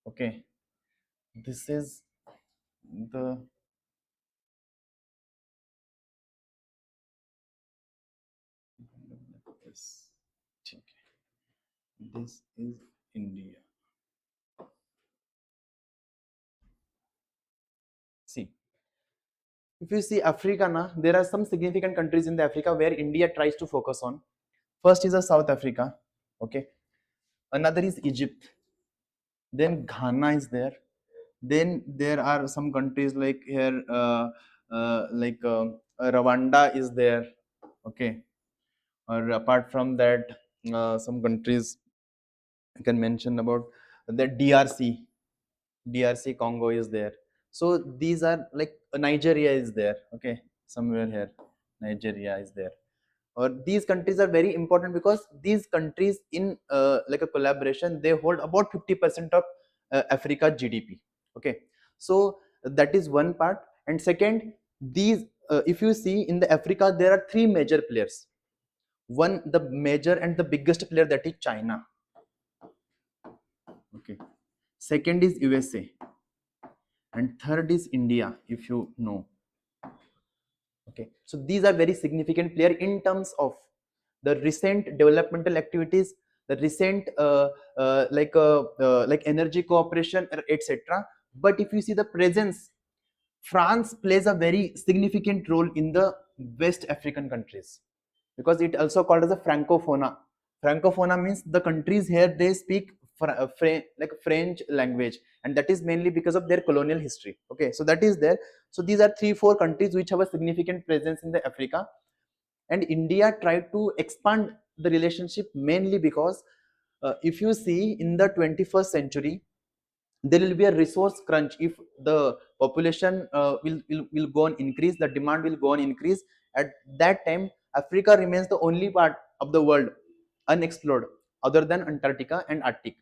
Okay, this is the this, this is India. See, if you see Africa, na, there are some significant countries in the Africa where India tries to focus on. First is a South Africa. Okay, another is Egypt. Then Ghana is there. Then there are some countries like here, Rwanda is there. Okay, or apart from that, some countries I can mention about the DRC. DRC Congo is there. So these are like Nigeria is there. Okay, somewhere here, Nigeria is there. Or these countries are very important because these countries in like a collaboration they hold about 50% of Africa GDP. Okay, so that is one part. And second, these if you see in the Africa there are three major players. One, the major and the biggest player, that is China. Okay, second is USA, and third is India, if you know. Okay, so these are very significant player in terms of the recent developmental activities, the recent like energy cooperation, etc. But if you see the presence, France plays a very significant role in the West African countries because it also called as a Francophona. Francophona means the countries here they speak like French language, and that is mainly because of their colonial history. Okay, so that is there. So these are 3 4 countries which have a significant presence in the Africa, and India tried to expand the relationship mainly because if you see in the 21st century there will be a resource crunch if the population will go on increase, the demand will go on increase. At that time Africa remains the only part of the world unexplored other than Antarctica and Arctic.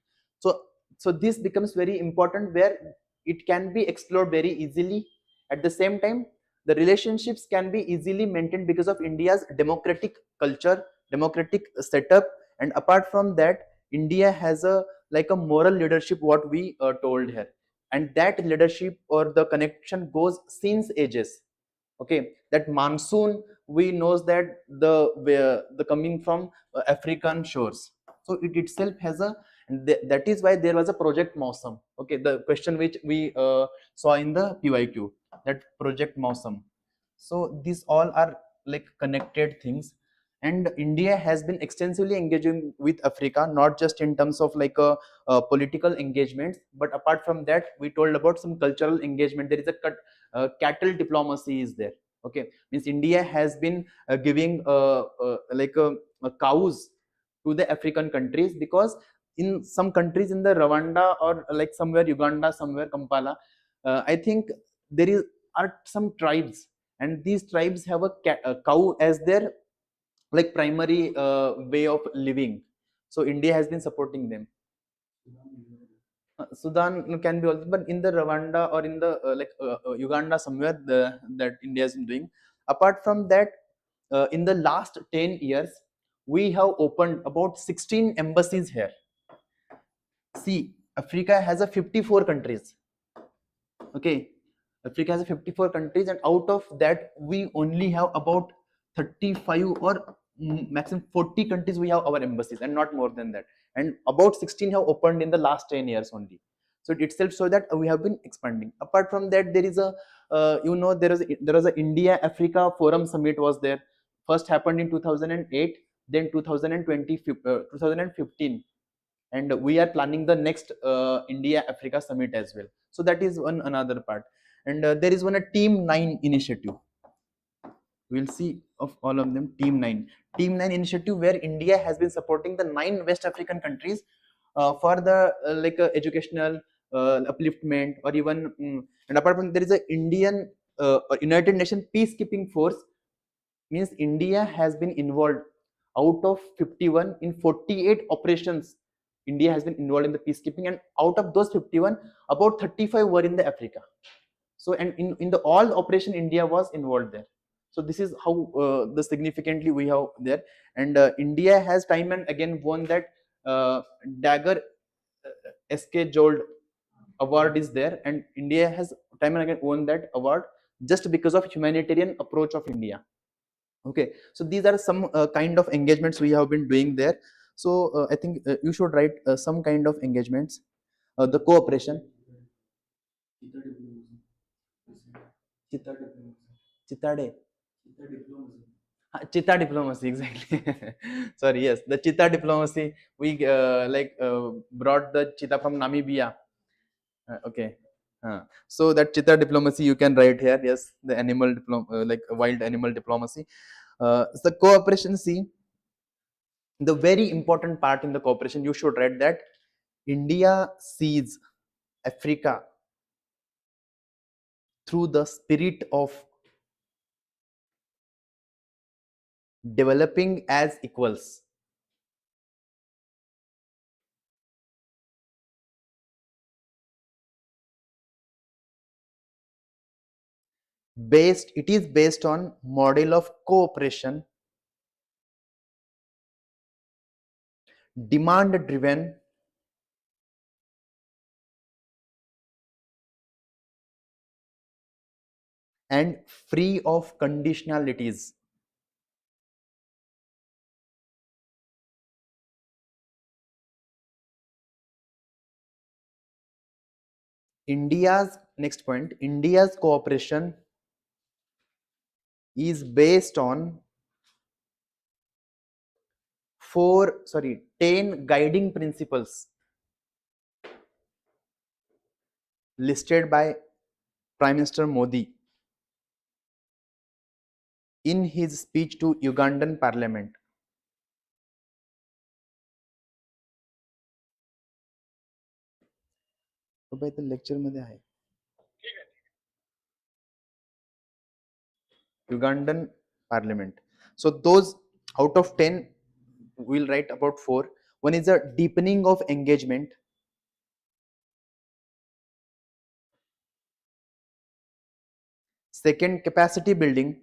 So this becomes very important where it can be explored very easily. At the same time the relationships can be easily maintained because of India's democratic culture, democratic setup. And apart from that, India has a like a moral leadership, what we told here, and that leadership or the connection goes since ages. Okay, that monsoon we knows that the coming from African shores, so it itself has a, that is why there was a project Mausam. Okay, the question which we saw in the PYQ, that project Mausam. So these all are like connected things, and India has been extensively engaging with Africa, not just in terms of like a political engagements, but apart from that we told about some cultural engagement. There is a cattle diplomacy is there. Okay, means India has been giving cows to the African countries, because in some countries in the Rwanda or like somewhere Uganda, somewhere Kampala, I think there is are some tribes, and these tribes have a cow as their like primary way of living. So India has been supporting them. Sudan can be also, but in the Rwanda or in the Uganda somewhere that India is doing. Apart from that, in the last 10 years, we have opened about 16 embassies here. See, Africa has a 54 countries. Okay, Africa has 54 countries, and out of that, we only have about 35 or maximum 40 countries we have our embassies, and not more than that. And about 16 have opened in the last 10 years only. So it itself shows that we have been expanding. Apart from that, there is a there was a India Africa Forum Summit was there. First happened in 2008, then 2015, and we are planning the next India Africa Summit as well. So that is one another part. And there is one a Team 9 initiative. We'll see of all of them. Team 9 initiative, where India has been supporting the 9 West African countries for the educational upliftment, or even and apart from, there is a Indian United Nations peacekeeping force. Means India has been involved out of 51 in 48 operations. India has been involved in the peacekeeping, and out of those 51, about 35 were in the Africa. So, and in the all operation, India was involved there. So this is how the significantly we have there. And India has time and again won that Dagger SK Jold award is there, and India has time and again won that award just because of humanitarian approach of India. Okay, so these are some kind of engagements we have been doing there. So I think you should write some kind of engagements. The cooperation. Chitade. Chitta diplomacy, exactly. Sorry, yes, the Chitta diplomacy. We brought the cheetah from Namibia. Okay. So that Chitta diplomacy you can write here. Yes, the animal like wild animal diplomacy. The cooperation. See, the very important part in the cooperation, you should write that India sees Africa through the spirit of developing as equals. It is based on model of cooperation, demand driven, and free of conditionalities. India's next point, India's cooperation is based on 10 guiding principles listed by Prime Minister Modi in his speech to Ugandan Parliament. तो lecture मध्ये आहे Ugandan Parliament. So those out of 10, we'll write about 4. One is a deepening of engagement. Second, capacity building.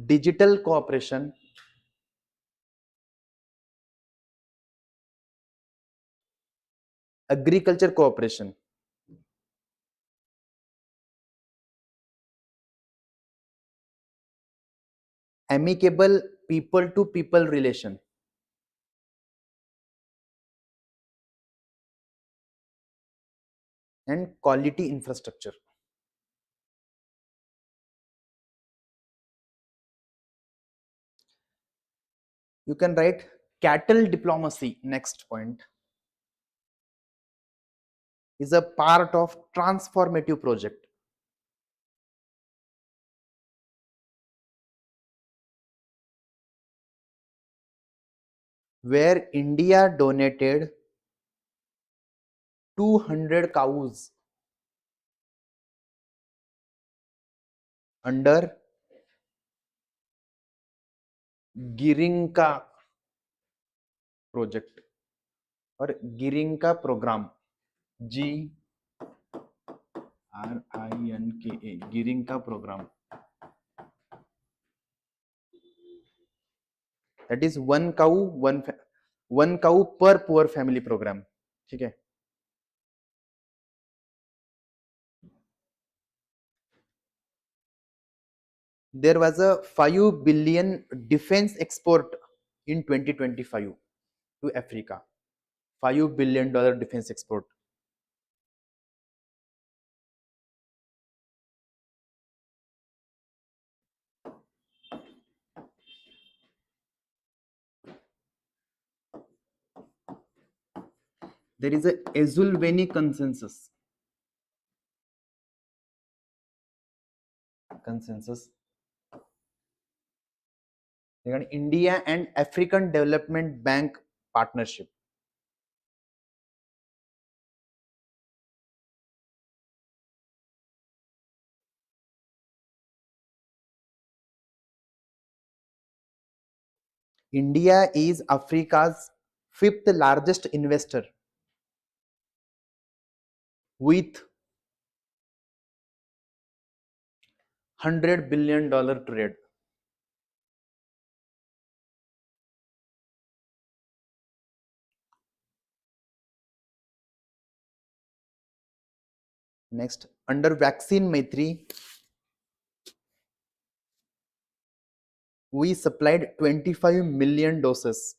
Digital cooperation. Agriculture cooperation. Amicable people to people relation. And quality infrastructure. You can write cattle diplomacy. Next point is a part of transformative project. where India donated 200 cows under Girinka project or Girinka program. GRINKA, Girinka program. That is one cow per poor family program. ठीक है. There was a 5 billion defense export in 2025 to Africa. $5 billion defense export. There is a Ezulveni consensus. Regarding India and African Development Bank partnership. India is Africa's 5th largest investor with $100 billion trade. Next, under Vaccine Maitri, we supplied 25 million doses.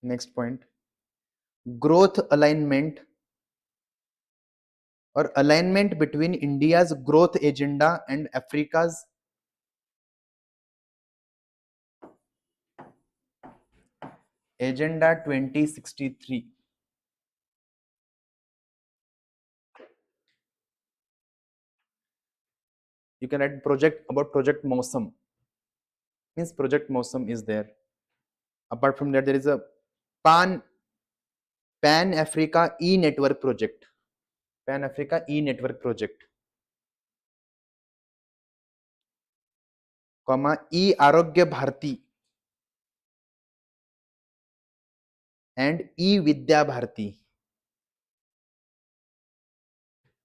Next point, growth alignment or alignment between India's growth agenda and Africa's Agenda 2063. You can write Project Mosam. Means Project Mosam is there. Apart from that, there is a Pan Africa E-Network project. Pan Africa E-Network project. Comma E-Arogya Bharti and E-Vidya Bharti.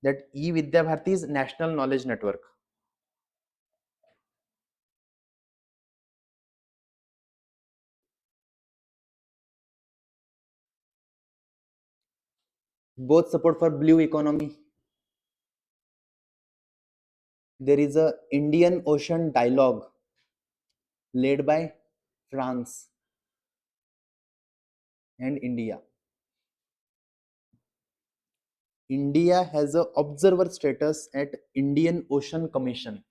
That E-Vidya Bharti is National Knowledge Network. Both support for blue economy. There is a Indian Ocean Dialogue led by France and India. India has a observer status at Indian Ocean Commission.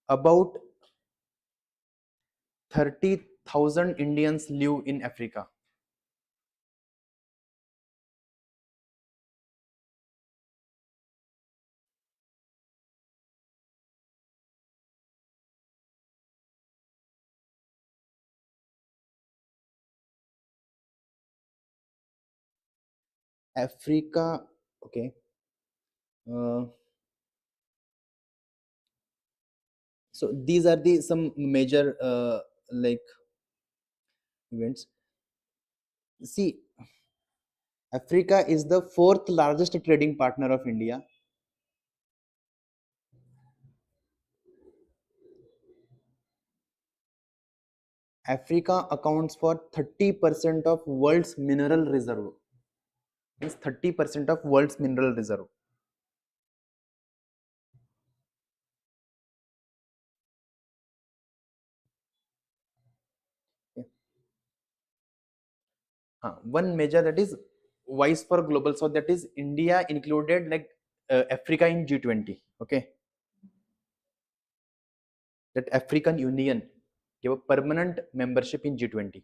About 30,000 Indians live in Africa. Africa, okay. So these are the some major like events. See, Africa is the 4th largest trading partner of India. Africa accounts for 30% of world's mineral reserve. Means 30% of world's mineral reserve. One major that is wise for global south, that is India included like Africa in G20. Okay, that African Union gave a permanent membership in G20.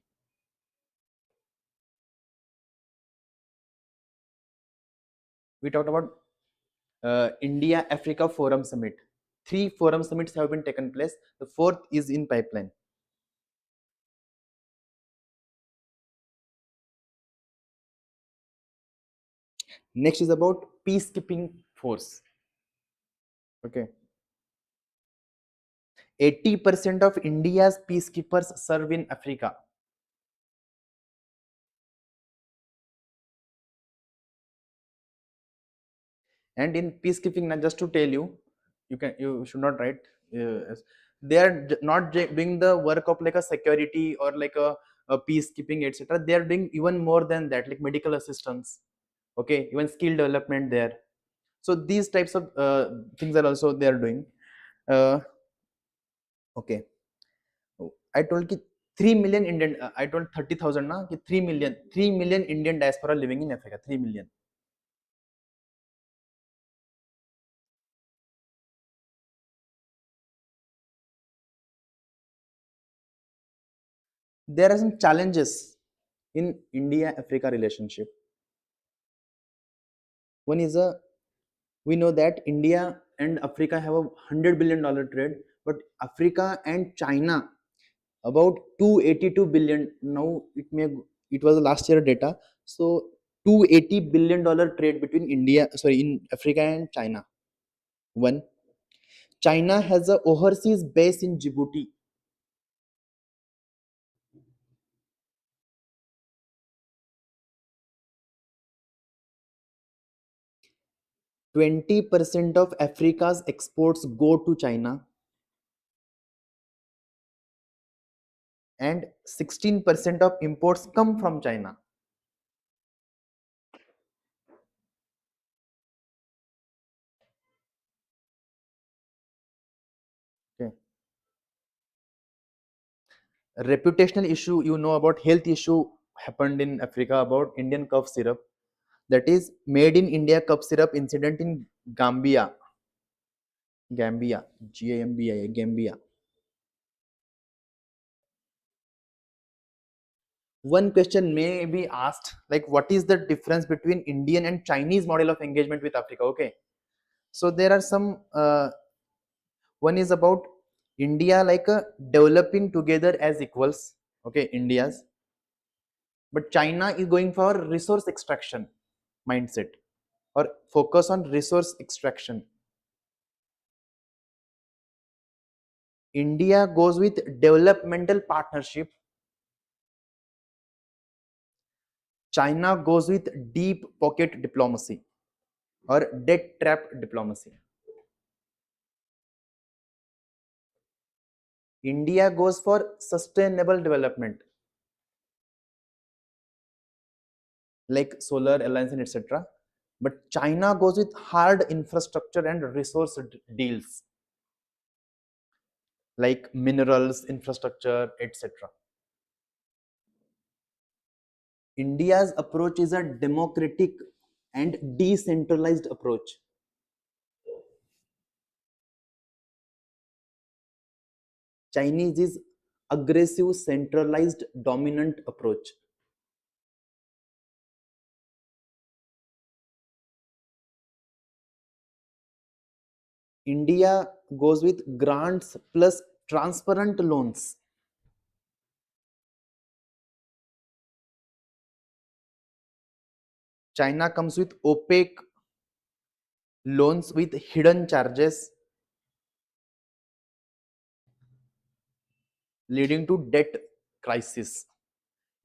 We talked about India Africa Forum Summit. 3 forum summits have been taken place. The fourth is in pipeline. Next is about peacekeeping force. Okay. 80% of India's peacekeepers serve in Africa. And in peacekeeping, now just to tell you, you should not write. They are not doing the work of like a security or like a peacekeeping, etc. They are doing even more than that, like medical assistance. Okay, even skill development there. So these types of things are also they are doing. Uh, okay, I told ki 3 million Indian. I told 30,000 na ki 3 million Indian diaspora living in Africa. 3 million. There are some challenges in India-Africa relationship. One is we know that India and Africa have $100 billion trade, but Africa and China about 282 billion. Now it was last year data. So $280 billion trade between in Africa and China. One, China has a overseas base in Djibouti. 20% of Africa's exports go to China, and 16% of imports come from China. Okay. Reputational issue, you know about health issue happened in Africa about Indian cough syrup, that is made in India cough syrup incident in Gambia. Gambia, Gambia, Gambia. One question may be asked, like what is the difference between Indian and Chinese model of engagement with Africa? Okay, so there are some. One is about India like developing together as equals. Okay, India's, but China is going for resource extraction mindset or focus on resource extraction. India goes with developmental partnership. China goes with deep pocket diplomacy or debt trap diplomacy. India goes for sustainable development like solar alliance and etc. But China goes with hard infrastructure and resource deals like minerals, infrastructure, etc. India's approach is a democratic and decentralized approach. Chinese is aggressive, centralized, dominant approach. India goes with grants plus transparent loans. China comes with opaque loans with hidden charges leading to debt crisis.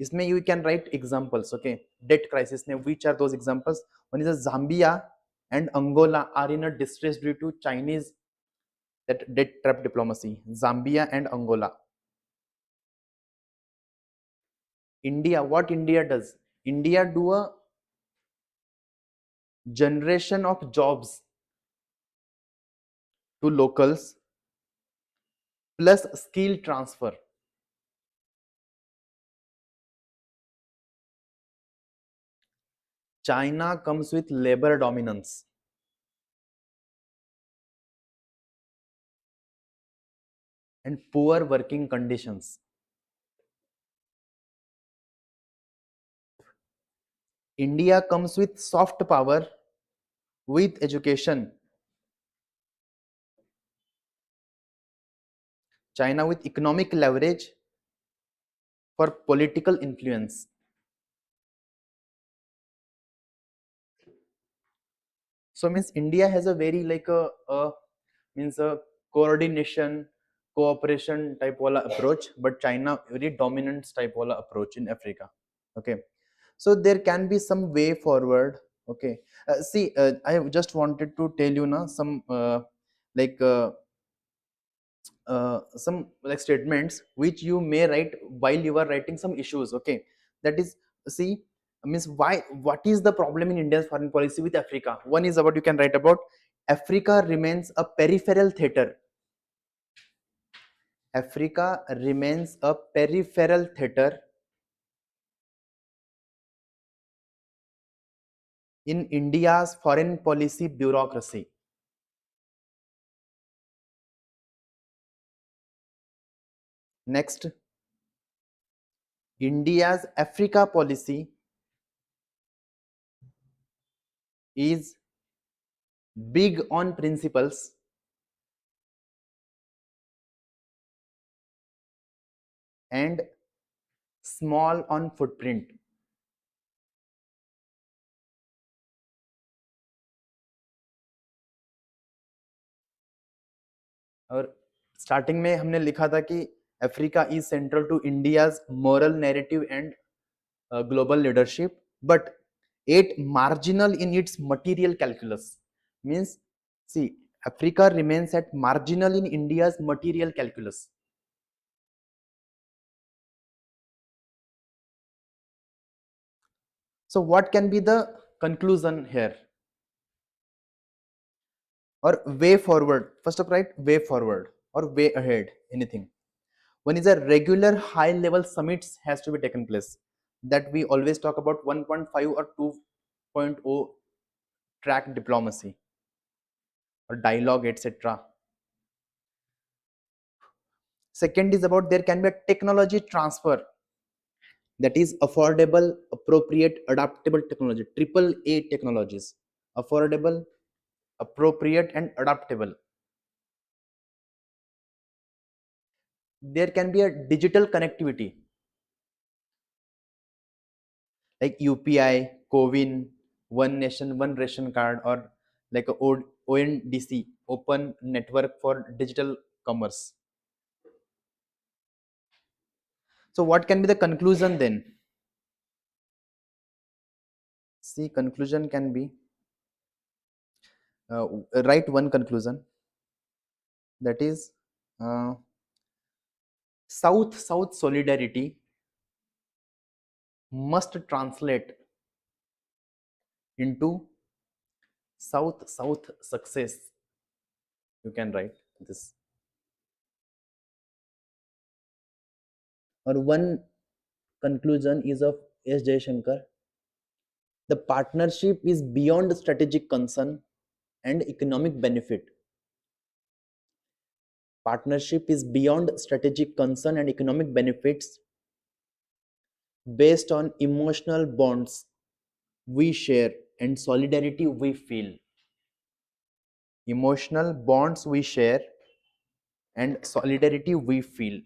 इसमें you can write examples, okay? Debt crisis में which are those examples? One is Zambia and Angola are in a distress due to Chinese that debt trap diplomacy. Zambia and Angola. India, what India does? India do a generation of jobs to locals plus skill transfer. China comes with labor dominance. And poor working conditions. India comes with soft power with education, China with economic leverage for political influence. So means India has a very like a means a coordination, cooperation type wala approach, but China very dominant type wala approach in Africa. Okay, so there can be some way forward. Okay, see, I just wanted to tell you now some like some like statements which you may write while you are writing some issues. Okay, that is, see, means why, what is the problem in India's foreign policy with Africa? One is about, you can write about, Africa remains a peripheral theater. Africa remains a peripheral theater in India's foreign policy bureaucracy. Next, India's Africa policy is big on principles and small on footprint. और starting में हमने लिखा था कि Africa is central to India's moral narrative and global leadership, but it marginal in its material calculus. Means, see, Africa remains at marginal in India's material calculus. So what can be the conclusion here or way forward? First of, right, way forward or way ahead, anything. One is a regular high level summits has to be taken place, that we always talk about 1.5 or 2.0 track diplomacy or dialogue, etc. Second is about, there can be a technology transfer, that is affordable, appropriate, adaptable technology, triple A technologies, affordable, appropriate and adaptable. There can be a digital connectivity like UPI, CoWIN, One Nation, One Ration Card, or like a ONDC, Open Network for Digital Commerce. So what can be the conclusion then? See, conclusion can be, write one conclusion, that is South-South solidarity must translate into South-South success. You can write this. Or one conclusion is of S. Jaishankar. The partnership is beyond strategic concern and economic benefit. Partnership is beyond strategic concern and economic benefits based on emotional bonds we share and solidarity we feel. Emotional bonds we share and solidarity we feel.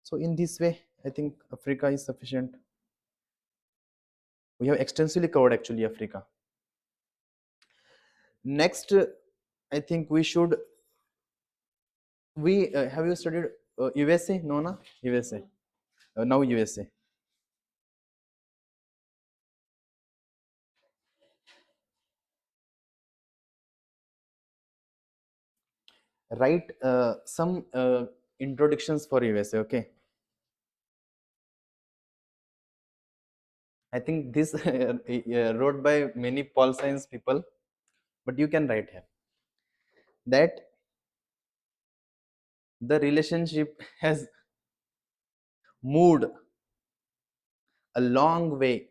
So in this way, I think Africa is sufficient. We have extensively covered actually Africa. Next, I think we should, we have you studied USA? No, na? USA. Now USA. Write some introductions for USA, okay? I think this wrote by many Pol Science people, but you can write here that the relationship has moved a long way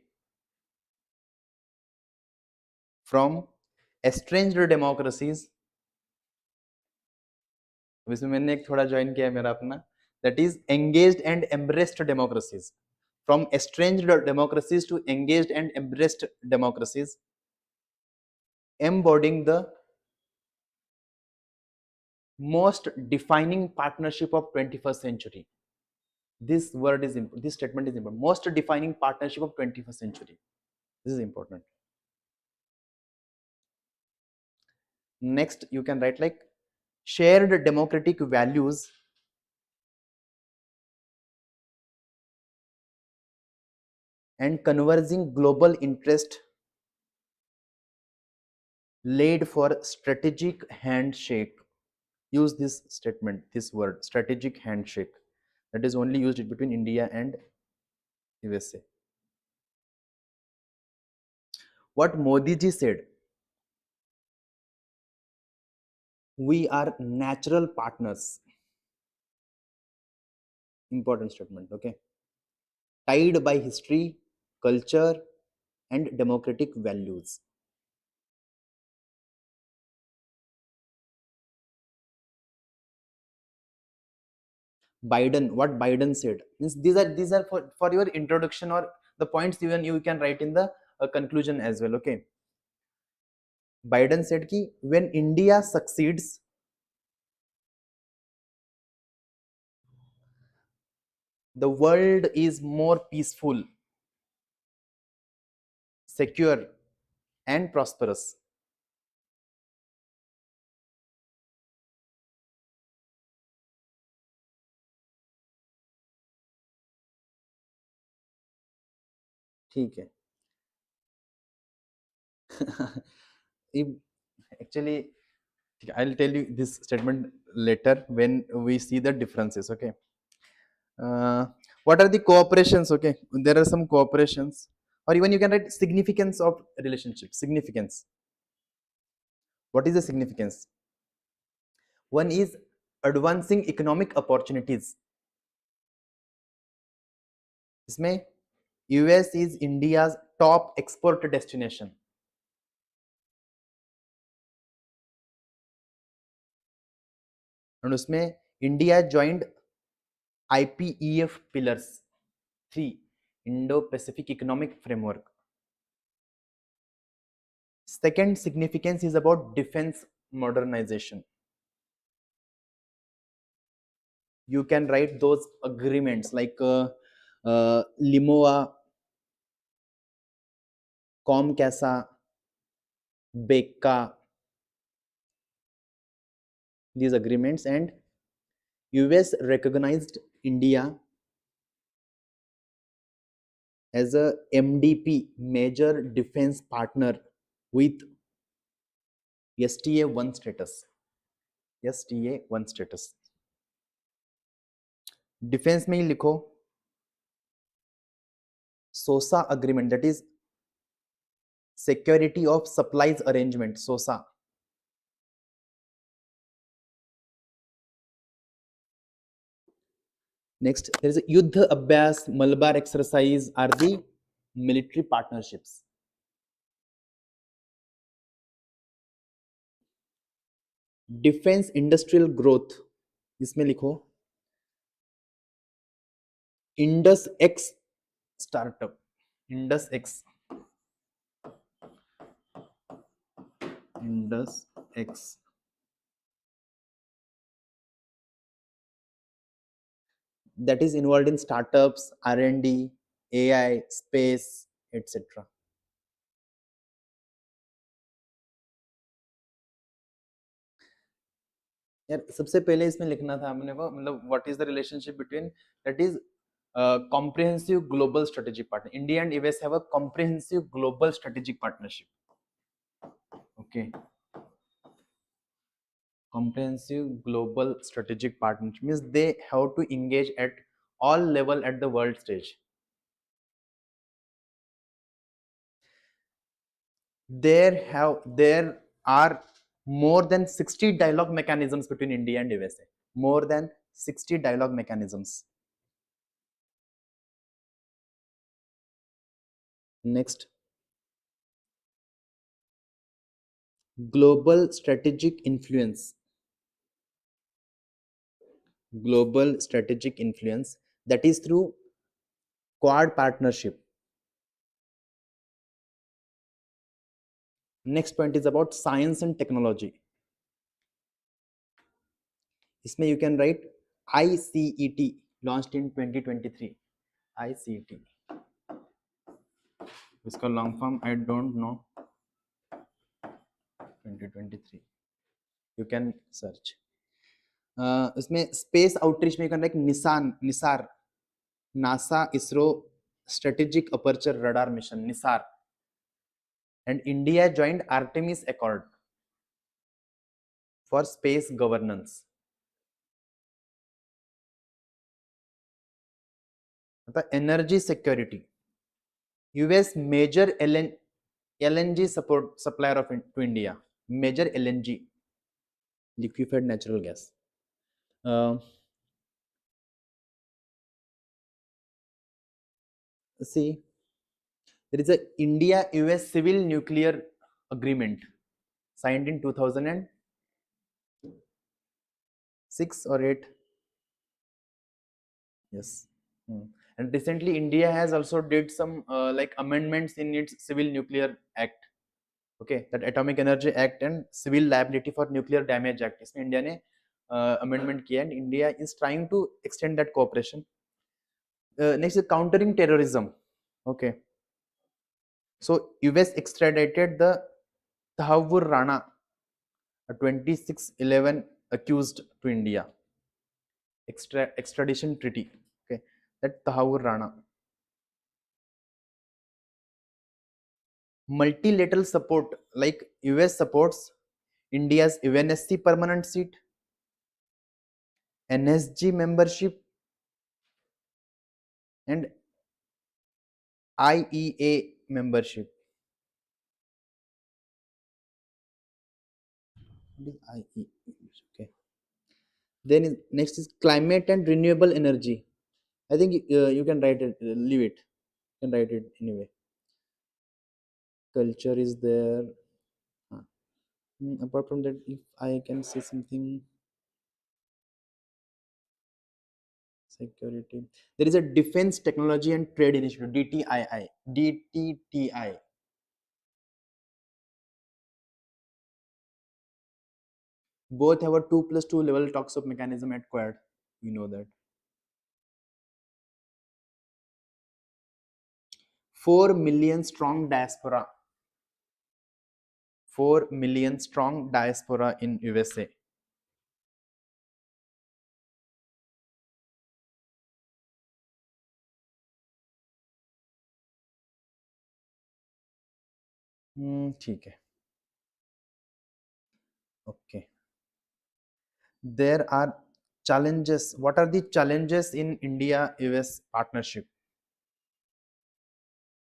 from estranged democracies. इसमें मैंने एक थोड़ा join किया है मेरा अपना, that is engaged and embraced democracies, from estranged democracies to engaged and embraced democracies. embodying the most defining partnership of 21st century. This word is important. This statement is important. Most defining partnership of 21st century. This is important. Next, you can write like shared democratic values and converging global interest laid for strategic handshake. Use this statement, this word, strategic handshake. That is only used between India and USA. What Modi ji said, we are natural partners. Important statement, okay? Tied by history, culture, and democratic values. Biden, what Biden said, means these are for your introduction or the points even you can write in the conclusion as well, okay? Biden said ki when India succeeds, the world is more peaceful, secure, and prosperous. ठीक है. If actually, I'll tell you this statement later when we see the differences, okay? Uh, what are the cooperations, okay? There are some cooperations, or even you can write significance of relationship. Significance. What is the significance? One is advancing economic opportunities. इसमें US is India's top export destination. And उसमें India joined IPEF pillars 3 Indo-Pacific Economic Framework. Second significance is about defense modernization. You can write those agreements like Limoa, Comcasa, Becca, these agreements, and US recognized India as a MDP, major defense partner, with STA1 status. STA1 status. Defence में ही लिखो SOSA agreement, that is security of supplies arrangement, SOSA. Next there is Yudh Abhyas, Malabar exercise are the military partnerships. Defence industrial growth, इसमें लिखो Indus X startup. Indus X, Indus X. That is involved in startups, R&D, AI, space, etc. यार सबसे पहले इसमें लिखना था हमने को, मतलब what is the relationship between, that is comprehensive global strategic partner. India and US have a comprehensive global strategic partnership. Okay. Comprehensive global strategic partnership means they have to engage at all level at the world stage. There are more than 60 dialogue mechanisms between India and USA. More than 60 dialogue mechanisms. Next, global strategic influence. Global strategic influence, that is through Quad partnership. Next point is about science and technology. इसमें you can write ICET launched in 2023. ICET. इसका long form I don't know. 2023. You can search. इसमें space outreach में you can write NISAR, NASA ISRO Strategic Aperture Radar Mission, NISAR. And India joined Artemis Accord for space governance. The energy security. US major LNG support supplier to India. Major LNG, liquefied natural gas. See, there is a India US civil nuclear agreement signed in 2006 or 8. Yes. And recently India has also did some like amendments in its civil nuclear act. Okay, that Atomic Energy Act and Civil Liability for Nuclear Damage Act. इसमें India ने amendment किया and India is trying to extend that cooperation. Next is countering terrorism. Okay. So US extradited the Tahawur Rana, a 2611 accused to India. Extradition treaty. Okay, that Tahawur Rana. Multilateral support, like US supports India's UNSC permanent seat, NSG membership, and IEA membership. What is IEA? Okay. Then next is climate and renewable energy. I think you can write it, leave it. You can write it anyway. Culture is there. Apart from that, if I can say something, security. There is a Defense Technology and Trade Initiative, DTII. DTTI. Both have a 2+2 level talks of mechanism at Quad. We know that. 4 million strong diaspora. 4 million strong diaspora in USA. ठीक है. Okay. There are challenges. What are the challenges in India-US partnership?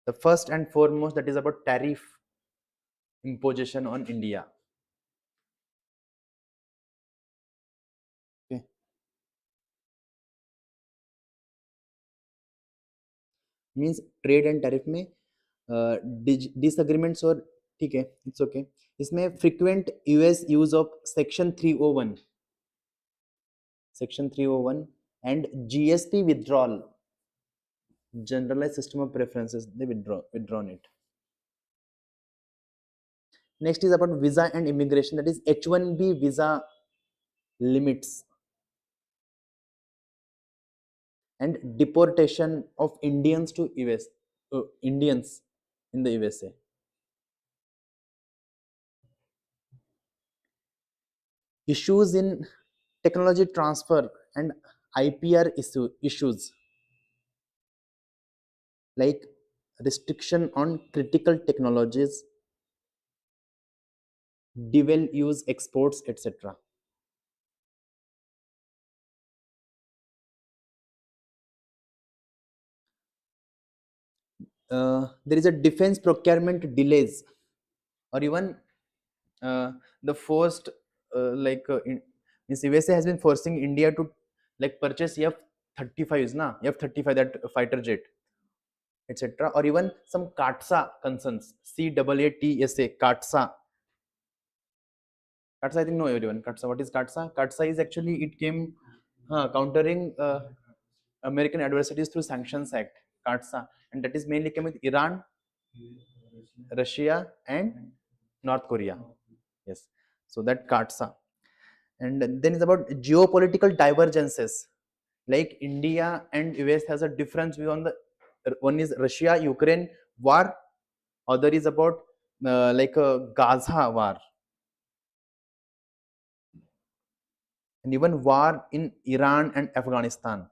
The first and foremost, that is about tariff imposition on India. Okay. Means trade and tariff में disagreements और ठीक है, it's okay. इसमें frequent US use of section 301 and GSP withdrawal, generalized system of preferences, they withdrawn it. Next is about visa and immigration, that is H1B visa limits and deportation of Indians to US, Indians in the USA. Issues in technology transfer and IPR issues like restriction on critical technologies, dual use exports, etc. There is a defense procurement delays, or even the forced means USA has been forcing India to like purchase F-35s, F-35, that fighter jet, etc. Or even some CATSA concerns, CAATSA, CATSA. CATSA, I think know everyone. CATSA, what is CATSA? CATSA is actually, it came countering American adversities through Sanctions Act, CATSA, and that is mainly came with Iran, Russia, and North Korea. Yes. So that Katsa. And then it's about geopolitical divergences. Like India and US has a different view on the one is Russia Ukraine war, other is about like a Gaza war, and even war in Iran and Afghanistan.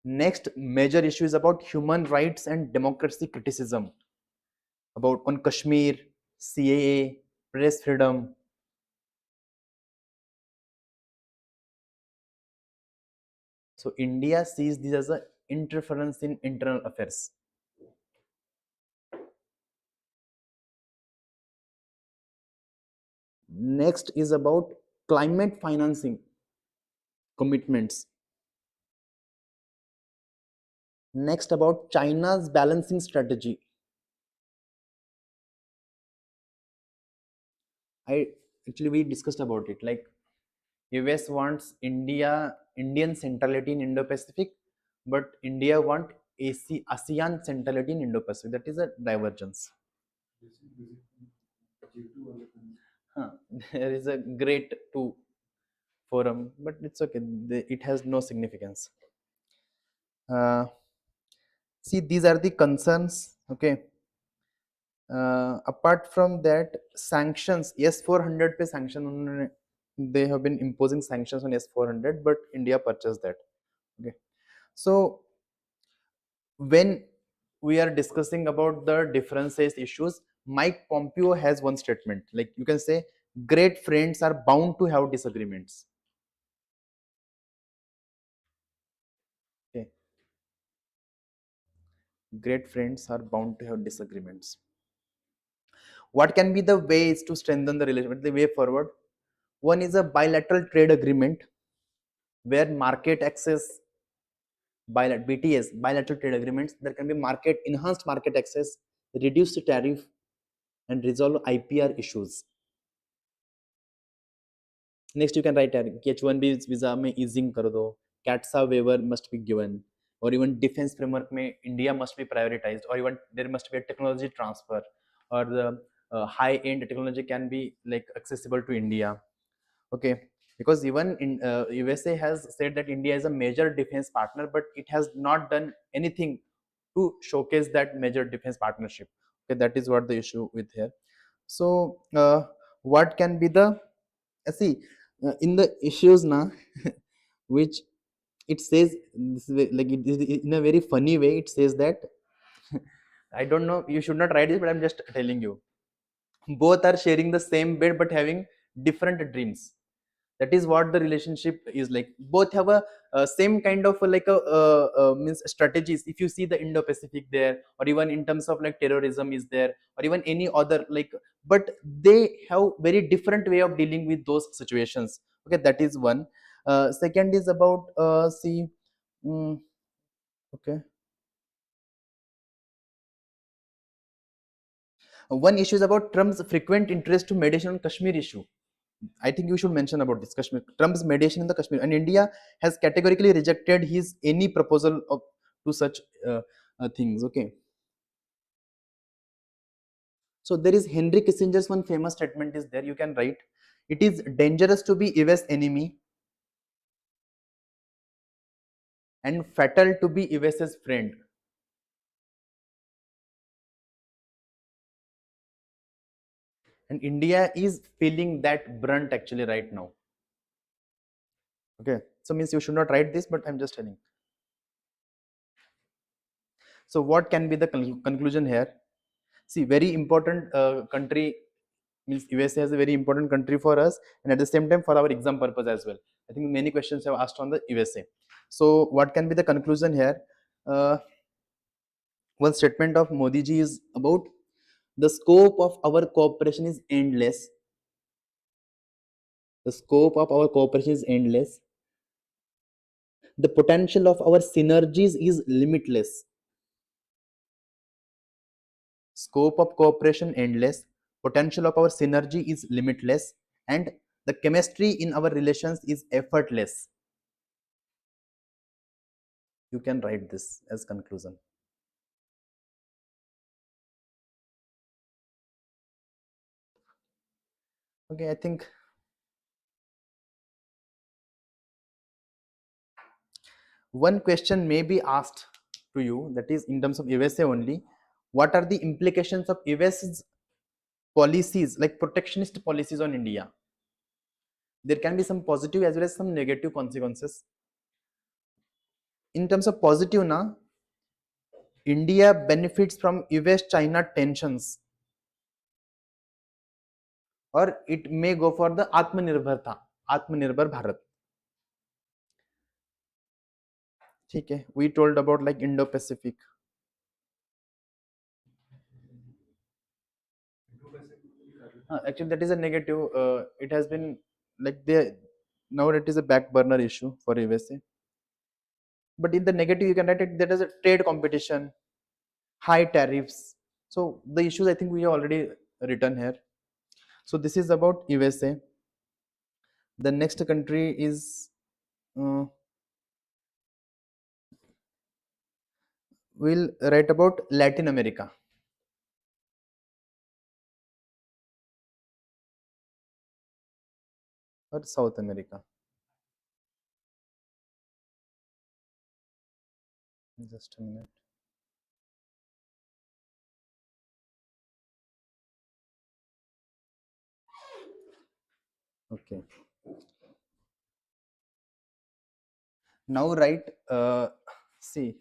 Next major issue is about human rights and democracy criticism, about on Kashmir, CAA, press freedom. So India sees this as an interference in internal affairs. Next is about climate financing commitments. Next about China's balancing strategy. I actually we discussed about it. Like US wants Indian centrality in Indo-Pacific, but India want ASEAN centrality in Indo-Pacific. That is a divergence. Huh. There is a great two forum, but it's okay. It has no significance. Uh, See, these are the concerns. Okay. Apart from that, sanctions. Yes, 400 पे sanction they have been imposing sanctions on S400, but India purchased that. Okay. So when we are discussing about the differences issues, Mike Pompeo has one statement. Like you can say, great friends are bound to have disagreements. Okay. Great friends are bound to have disagreements. What can be the ways to strengthen the relationship? The way forward. One is a bilateral trade agreement where market access, BTS, bilateral trade agreements, there can be enhanced market access, reduced tariff, and resolve IPR issues. Next, you can write H1B visa में easing कर दो, CATSA waiver must be given, or even defense framework में India must be prioritized, or even there must be a technology transfer, or the high-end technology can be like accessible to India. Okay, because even in USA has said that India is a major defense partner, but it has not done anything to showcase that major defense partnership. Okay, that is what the issue with here. So what can be the see in the issues now which it says this way, like in a very funny way it says that I don't know, you should not write this, but I'm just telling you, both are sharing the same bed but having different dreams. That is what the relationship is like. Both have a same kind of like a means strategies. If you see the Indo-Pacific there, or even in terms of like terrorism is there, or even any other like, but they have very different way of dealing with those situations. Okay, that is one. Second is about see mm, okay, one issue is about Trump's frequent interest to mediation on Kashmir issue. I think you should mention about this Kashmir, Trump's mediation in the Kashmir, and India has categorically rejected his any proposal of to such things. Okay, so there is Henry Kissinger's one famous statement is there. You can write, "It is dangerous to be US enemy and fatal to be US's friend." And India is feeling that brunt actually right now. Okay, so means you should not write this, but I'm just telling. So what can be the conclusion here? See, very important country means USA is a very important country for us, and at the same time for our exam purpose as well. I think many questions have asked on the USA. So what can be the conclusion here? Uh, One statement of Modi ji is about the scope of our cooperation is endless. The scope of our cooperation is endless. The potential of our synergies is limitless. Scope of cooperation endless. Potential of our synergy is limitless, and the chemistry in our relations is effortless. You can write this as conclusion. Okay, I think one question may be asked to you, that is in terms of USA only. What are the implications of US's policies, like protectionist policies on India? There can be some positive as well as some negative consequences. In terms of positive, na, India benefits from US-China tensions, or it may go for the Atmanirbhar Bharat. ठीक है, we told about like Indo-Pacific. Actually, that is a negative. It has been like they now it is a back burner issue for USA. But in the negative, you can write it. There is a trade competition, high tariffs. So the issues I think we have already written here. So this is about USA. The next country is uh, we'll write about Latin America or South America. Just a minute. Okay. Now write. See.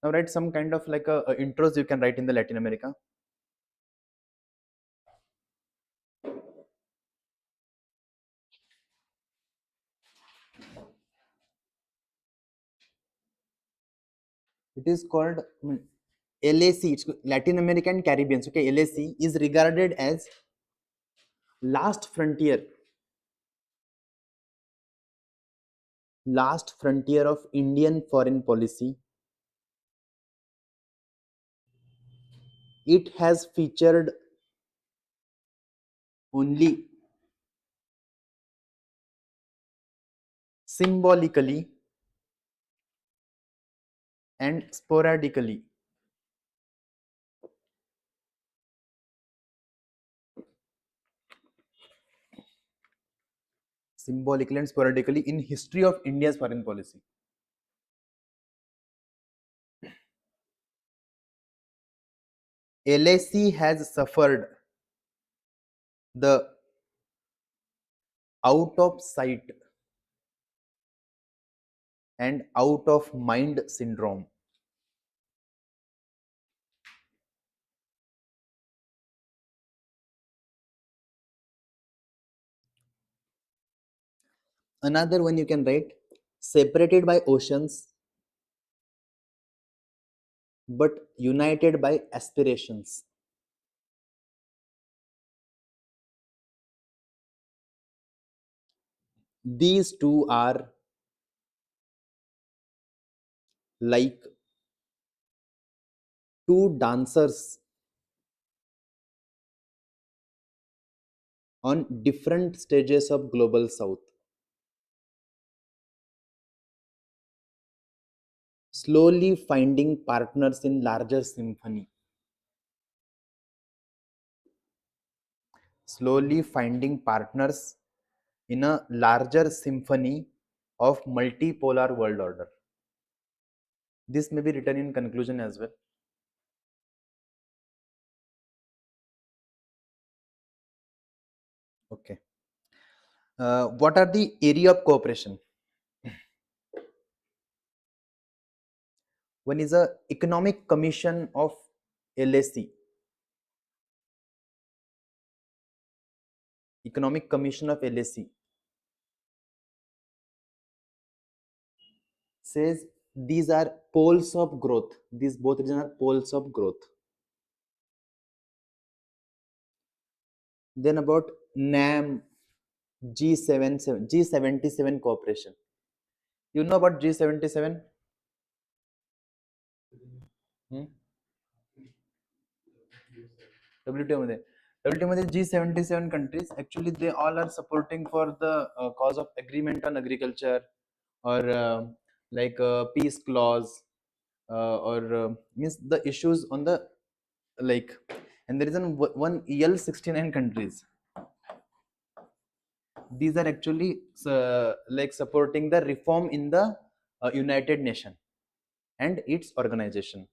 Now write some kind of like a intros you can write in the Latin America. It is called LAC. It's Latin American Caribbeans. Okay, LAC is regarded as last frontier of Indian foreign policy. It has featured only symbolically and sporadically. Symbolically and sporadically in history of India's foreign policy. LAC has suffered the out of sight and out of mind syndrome. Another one you can write, separated by oceans but united by aspirations. These two are like two dancers on different stages of global south, slowly finding partners in larger symphony. Slowly finding partners in a larger symphony of multipolar world order. This may be written in conclusion as well. Okay. What are the area of cooperation? One is a economic commission of LAC. Economic commission of LAC says these are poles of growth. These both regions are poles of growth. Then about NAM, G77 cooperation. You know about G77? WTO मध्ये G77 countries, actually they all are supporting for the cause of agreement on agriculture, or like peace clause, or means the issues on the like, and there is one EL69 countries. These are actually like supporting the reform in the United Nation and its organization.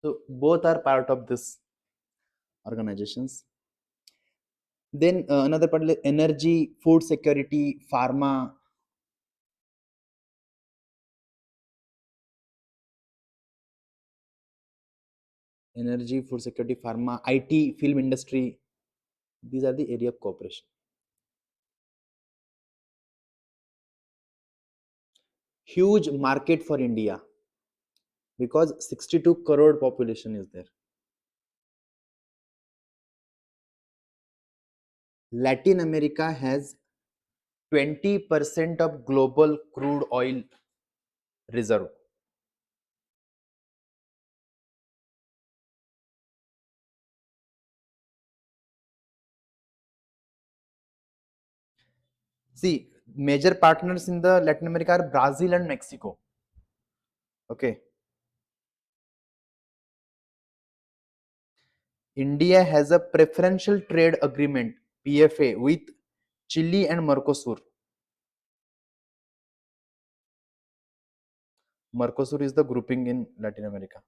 So both are part of this organizations. Then another part like energy, food security, pharma, energy, food security, pharma, IT, film industry. These are the area of cooperation. Huge market for India because 62 crore population is there. Latin America has 20% of global crude oil reserve. See, major partners in the Latin America are Brazil and Mexico. Okay. India has a preferential trade agreement PFA with Chile and Mercosur. Mercosur is the grouping in Latin America.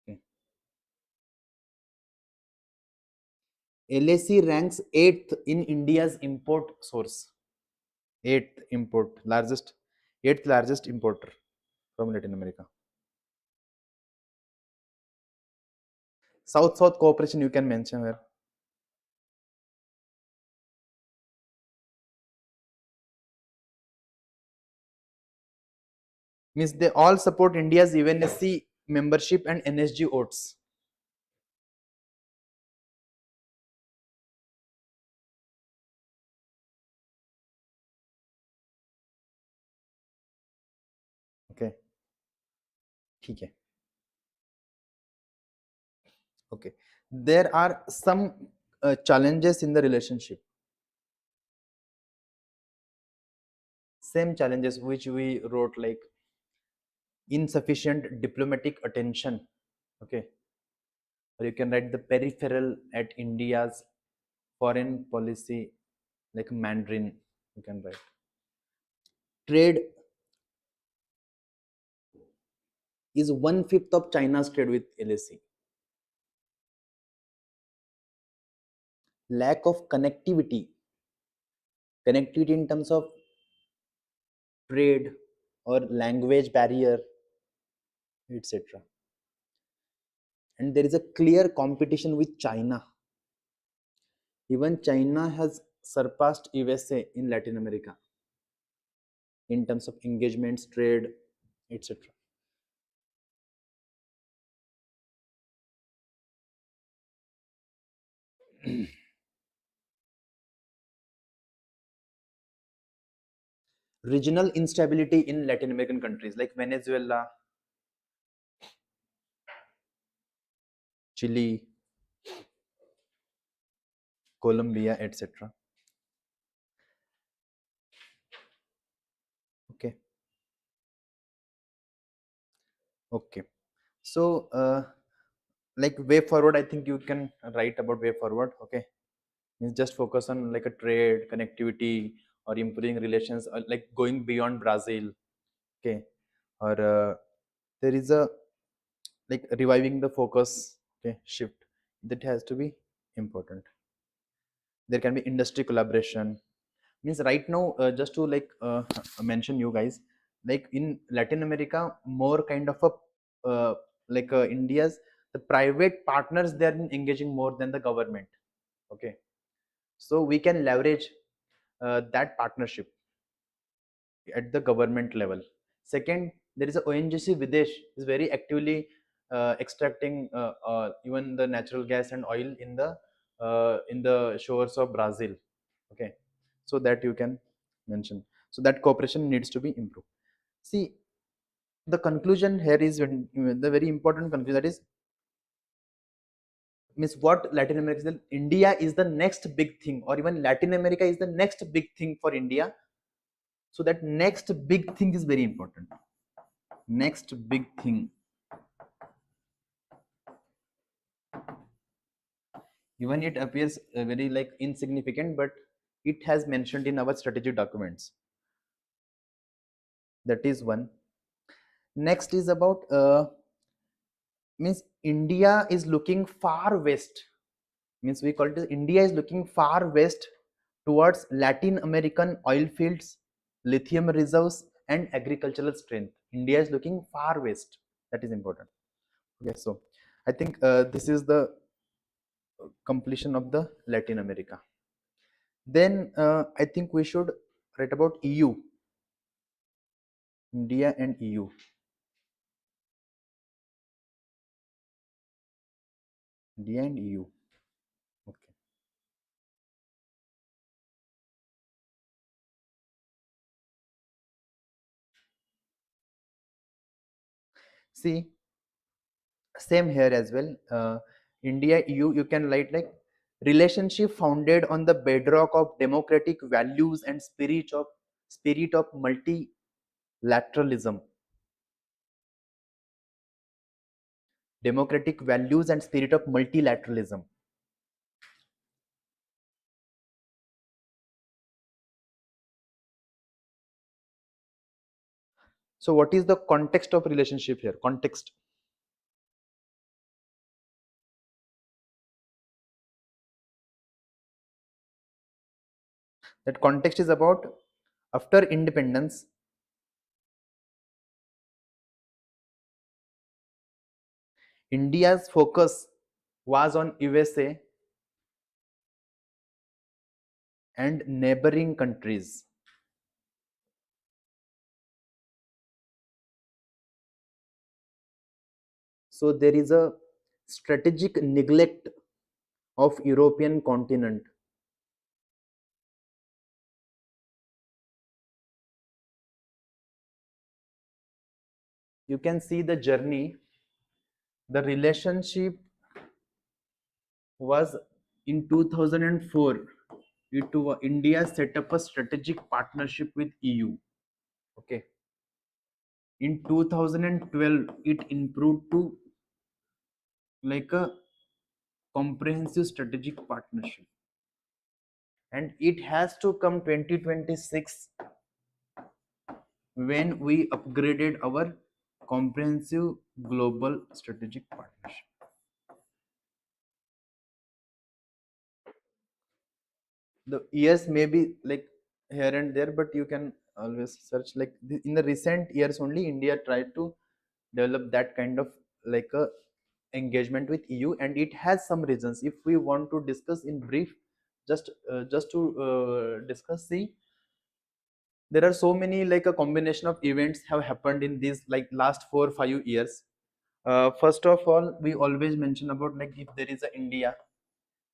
Okay. LAC ranks 8th in India's import source. 8th largest importer from Latin America. South-South cooperation you can mention here. Means they all support India's UNSC membership and NSG votes. Okay. ठीक है. Okay. There are some challenges in the relationship. Same challenges which we wrote like insufficient diplomatic attention. Okay. Or you can write the peripheral at India's foreign policy, like Mandarin. You can write. Trade is 1/5 of China's trade with LAC. Lack of connectivity in terms of trade or language barrier, etc. And there is a clear competition with China. Even China has surpassed USA in Latin America in terms of engagements, trade, etc. Regional instability in Latin American countries like Venezuela, Chile, Colombia, etc. Okay. Okay. So, like way forward, I think you can write about way forward. Okay. Means just focus on like a trade, connectivity, or improving relations, or like going beyond Brazil. Okay. Or there is a like reviving the focus. Okay. Shift that has to be important. There can be industry collaboration. Means right now, just to like mention you guys, like in Latin America, more kind of a like India's the private partners they are engaging more than the government. Okay, so we can leverage that partnership at the government level. Second, there is a ONGC Videsh is very actively extracting even the natural gas and oil in the shores of Brazil. Okay, so that you can mention. So that cooperation needs to be improved. See, the conclusion here is the very important conclusion that is means what Latin America is India is the next big thing, or even Latin America is the next big thing for India. So that next big thing is very important. Next big thing Even it appears very like insignificant, but it has mentioned in our strategic documents. That is one. Next is about means India is looking far west. Means we call it as India is looking far west towards Latin American oil fields, lithium reserves, and agricultural strength. India is looking far west. That is important. Okay, so I think this is the completion of the Latin America. Then I think we should write about EU, India and EU. India and EU. Okay. See, same here as well. India, you can write like relationship founded on the bedrock of democratic values and spirit of multilateralism. Democratic values and spirit of multilateralism. So what is the context of relationship here? Context. That context is about after independence, India's focus was on USA and neighboring countries. So there is a strategic neglect of European continent. You can see the journey. The relationship was in 2004. India set up a strategic partnership with EU. Okay. In 2012, it improved to like a comprehensive strategic partnership, and it has to come 2026 when we upgraded our comprehensive global strategic partnership. The years may be like here and there, but you can always search like in the recent years only India tried to develop that kind of like a engagement with EU, and it has some reasons. If we want to discuss in brief, just to discuss, see, there are so many like a combination of events have happened in these like last 4 5 years. First of all, we always mention about like if there is a India,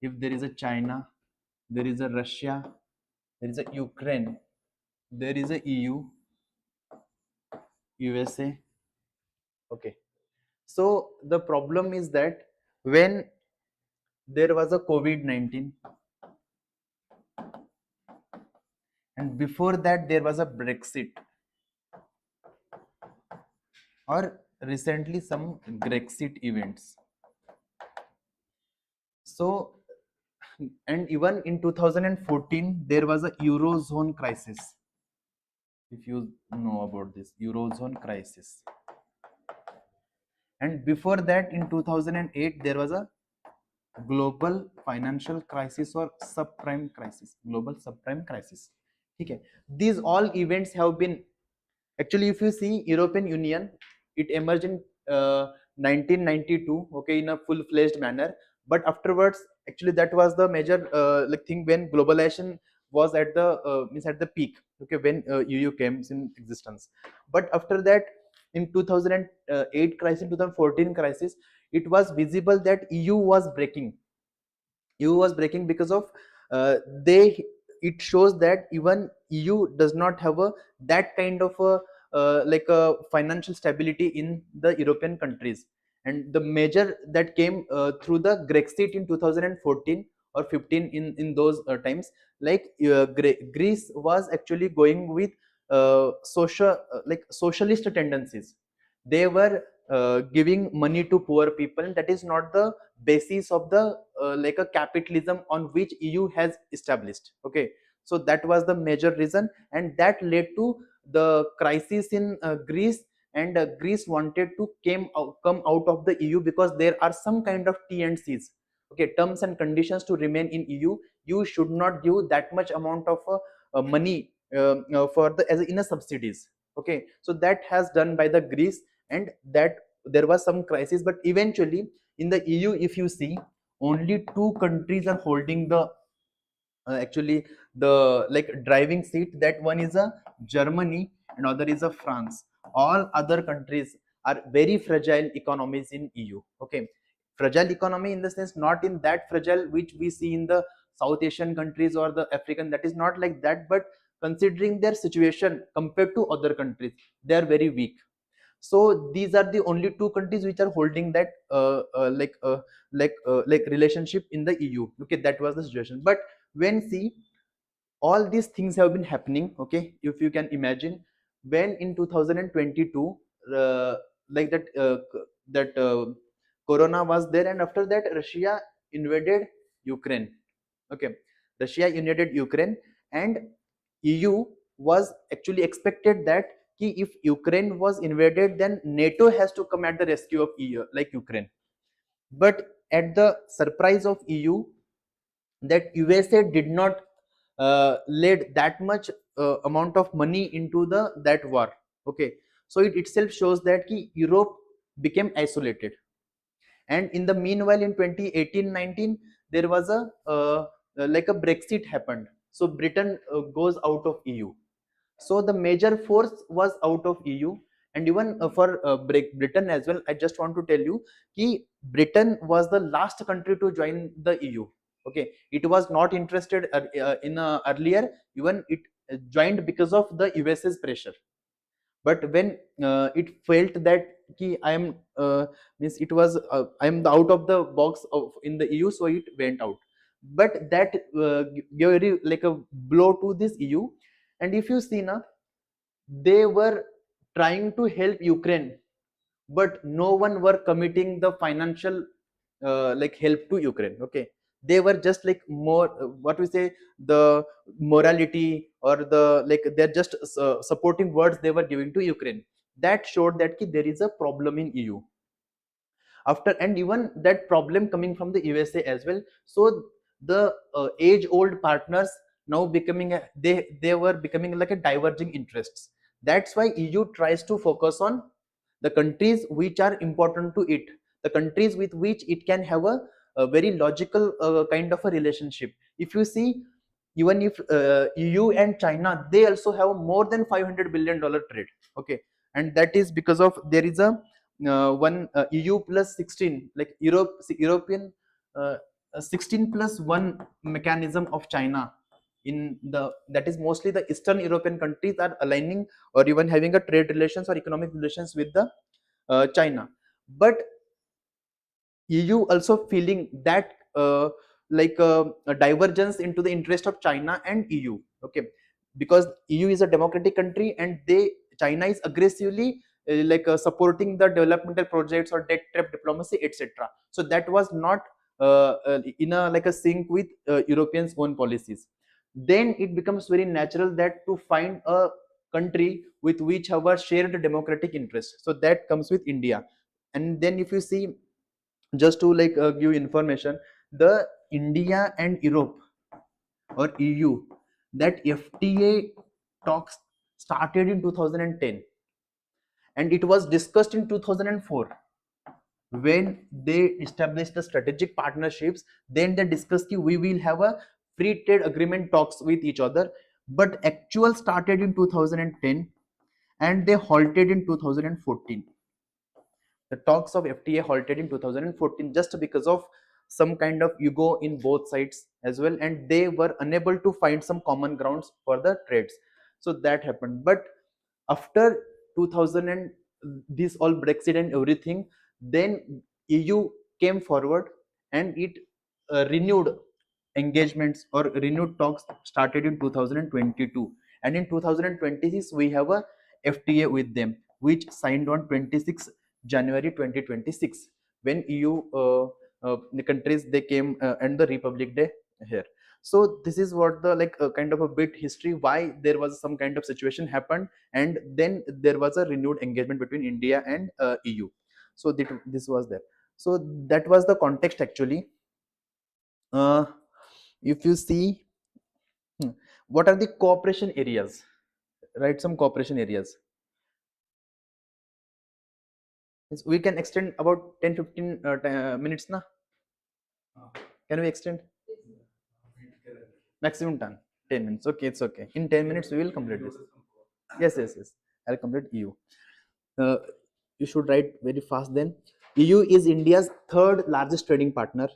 if there is a China, there is a Russia, there is a Ukraine, there is a EU, USA. Okay. So the problem is that when there was a COVID-19, and before that there was a Brexit, or recently some Grexit events. So, and even in 2014 there was a Eurozone crisis. If you know about this Eurozone crisis, and before that in 2008 there was a global financial crisis or subprime crisis, global subprime crisis. Okay, these all events have been actually, if you see European Union, it emerged in 1992, okay, in a full-fledged manner. But afterwards, actually, that was the major like thing when globalization was at the means at the peak. Okay, when EU came in existence. But after that, in 2008 crisis, in 2014 crisis, it was visible that EU was breaking. EU was breaking because of they. It shows that even EU does not have a that kind of a like a financial stability in the European countries, and the major that came through the Grexit in 2014 or 15 in those times, like Greece was actually going with social like socialist tendencies. They were giving money to poor people, and that is not the basis of the like a capitalism on which EU has established. Okay, so that was the major reason, and that led to the crisis in Greece. And Greece wanted to come out of the EU because there are some kind of T and C's, okay, terms and conditions to remain in EU. You should not give that much amount of money for the as in a subsidies. Okay, so that has done by the Greece, and that there was some crisis, but eventually in the EU, if you see, only two countries are holding the actually the like driving seat. That one is a Germany and other is a France. All other countries are very fragile economies in EU. Okay, fragile economy in the sense not in that fragile which we see in the South Asian countries or the African, that is not like that, but considering their situation compared to other countries, they are very weak. So these are the only two countries which are holding that like relationship in the EU. Okay, that was the situation. But when see, all these things have been happening, okay, if you can imagine, when in 2022 like that corona was there, and after that Russia invaded Ukraine. Okay, Russia invaded Ukraine, and EU was actually expected that if Ukraine was invaded, then NATO has to come at the rescue of EU, like Ukraine. But at the surprise of EU, that USA did not laid that much amount of money into the that war. Okay, so it itself shows that Europe became isolated. And in the meanwhile, in 2018-19, there was a like a Brexit happened. So Britain goes out of EU. So the major force was out of EU. And even for Britain as well, I just want to tell you, Britain was the last country to join the EU. Okay, it was not interested in earlier. Even it joined because of the US's pressure. But when it felt that I am means it was I am the out of the box of in the EU, so it went out. But that gave very like a blow to this EU. And if you see now, they were trying to help Ukraine, but no one were committing the financial like help to Ukraine. Okay, they were just like more what we say, the morality or the like they're just supporting words they were giving to Ukraine. That showed that there is a problem in EU after, and even that problem coming from the USA as well. So the age old partners now becoming they were becoming like a diverging interests. That's why EU tries to focus on the countries which are important to it, the countries with which it can have a very logical kind of a relationship. If you see, even if EU and China, they also have more than $500 billion trade. Okay, and that is because of there is a one EU plus 16, like European 16 plus 1 mechanism of China in the, that is mostly the Eastern European countries are aligning or even having a trade relations or economic relations with the China. But EU also feeling that a divergence into the interest of China and EU. Okay, because EU is a democratic country, and China is aggressively supporting the developmental projects or debt trap diplomacy, etc. So that was not in a like a sync with Europeans' own policies. Then it becomes very natural that to find a country with which have a shared democratic interest. So that comes with India. And then if you see, just to give information, the India and Europe or EU, that FTA talks started in 2010, and it was discussed in 2004 when they established the strategic partnerships. Then they discussed we will have a free trade agreement talks with each other, but actual started in 2010 and they halted in 2014. The talks of FTA halted in 2014 just because of some kind of ego in both sides as well, and they were unable to find some common grounds for the trades. So that happened. But after 2000 and this all Brexit and everything, then EU came forward and it renewed engagements or renewed talks started in 2022, and in 2026 we have a FTA with them which signed on 26 January 2026, when EU the countries they came and the Republic Day here. So this is what the like kind of a bit history why there was some kind of situation happened, and then there was a renewed engagement between India and EU. So this was there. So that was the context actually. uh, if you see, what are the cooperation areas, right? Some cooperation areas. Yes, we can extend about 10-15 minutes na. Can we extend maximum time? 10 minutes. Okay, it's okay. In 10 minutes we will complete this. Yes. I'll complete EU. uh, you should write very fast then. EU is India's third largest trading partner,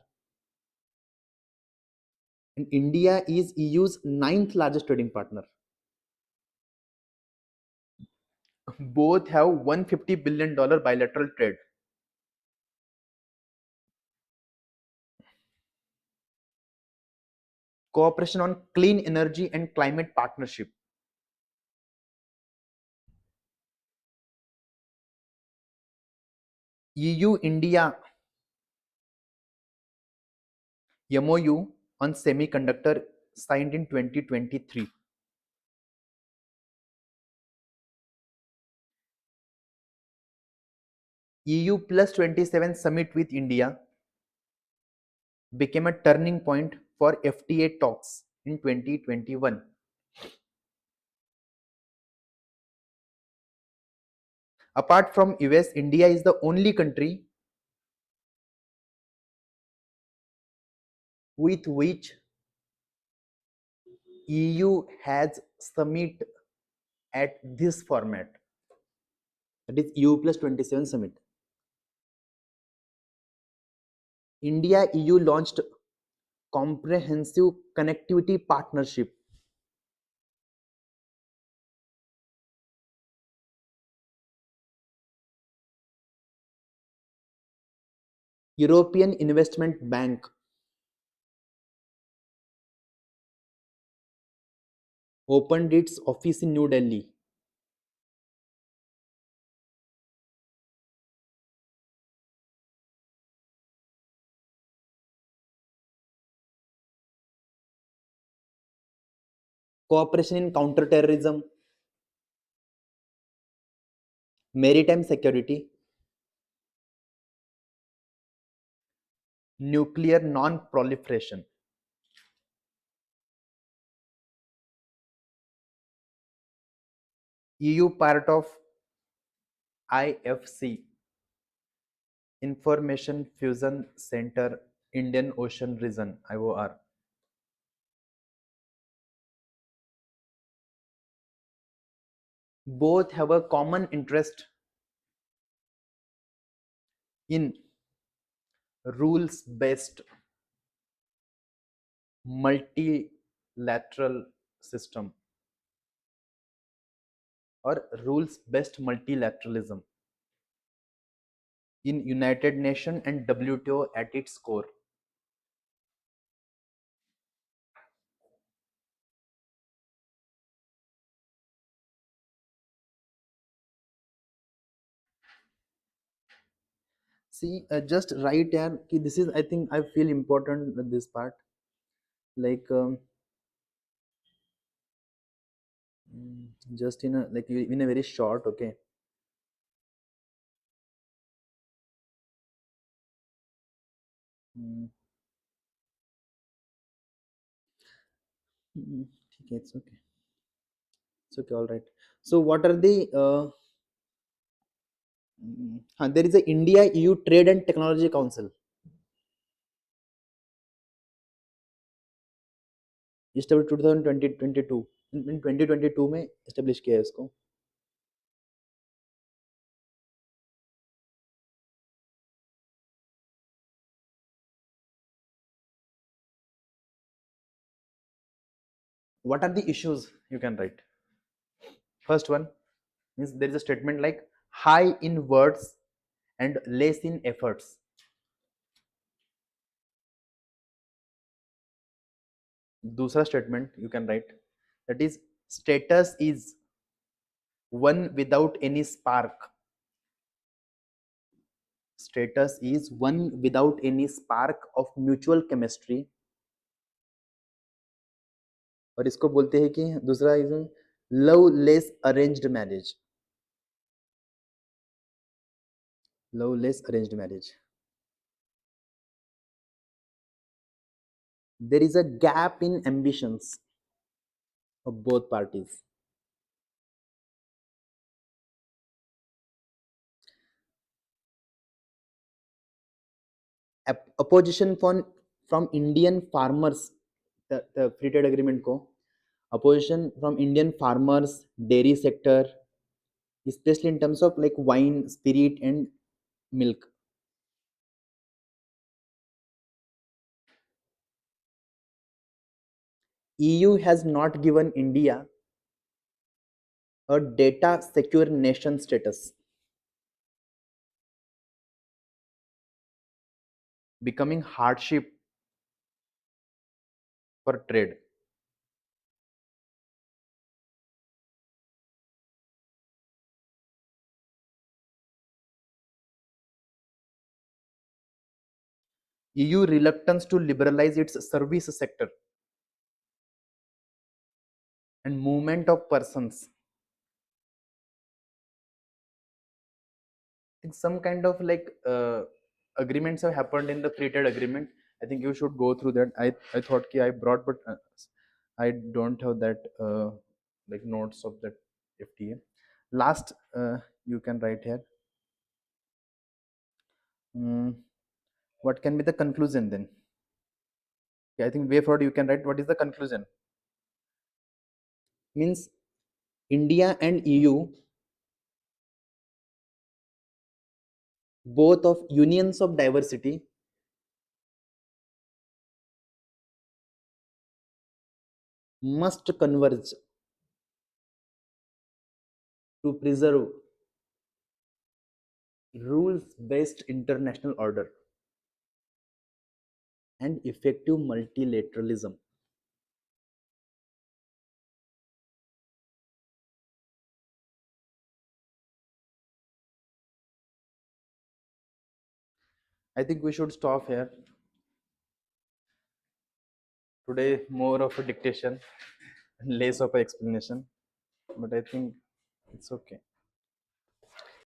and India is EU's ninth largest trading partner. Both have $150 billion bilateral trade. Cooperation on clean energy and climate partnership. EU India MOU on semiconductor signed in 2023. EU plus 27 summit with India became a turning point for FTA talks in 2021. Apart from US, India is the only country with which EU has summit at this format. That is EU plus 27 summit. India EU launched comprehensive connectivity partnership. European Investment Bank opened its office in New Delhi. Cooperation in counterterrorism, maritime security, nuclear non-proliferation. EU part of IFC, Information Fusion Center, Indian Ocean Region, IOR. Both have a common interest in rules-based multilateral system or rules-based multilateralism in United Nations and WTO at its core. See, just write here. This is, I think, I feel important with this part. Like, just in a like in a very short, okay. Mm, okay, it's okay. It's okay, all right. So, what are the there is a India EU Trade and Technology Council established 2022 in 2022 में establish किया है इसको. What are the issues you can write? First one means there is a statement like high in words and less in efforts. दूसरा statement you can write, that is status is one without any spark. status is one without any spark of mutual chemistry, और इसको बोलते हैं कि दूसरा loveless arranged marriage, loveless arranged marriage. There is a gap in ambitions of both parties. Opposition from Indian farmers, the free trade agreement ko, opposition from Indian farmers, dairy sector, especially in terms of like wine, spirit, and milk. EU has not given India a data secure nation status, becoming hardship for trade. EU reluctance to liberalize its service sector and movement of persons. I think some kind of like agreements have happened in the free trade agreement. I think you should go through that. I thought ki I brought, but I don't have that like notes of that FTA. Last, you can write here. What can be the conclusion then? Okay, I think way forward you can write what is the conclusion. Means India and EU, both of unions of diversity, must converge to preserve rules-based international order and effective multilateralism. I think we should stop here. Today, more of a dictation, less of an explanation, but I think it's okay.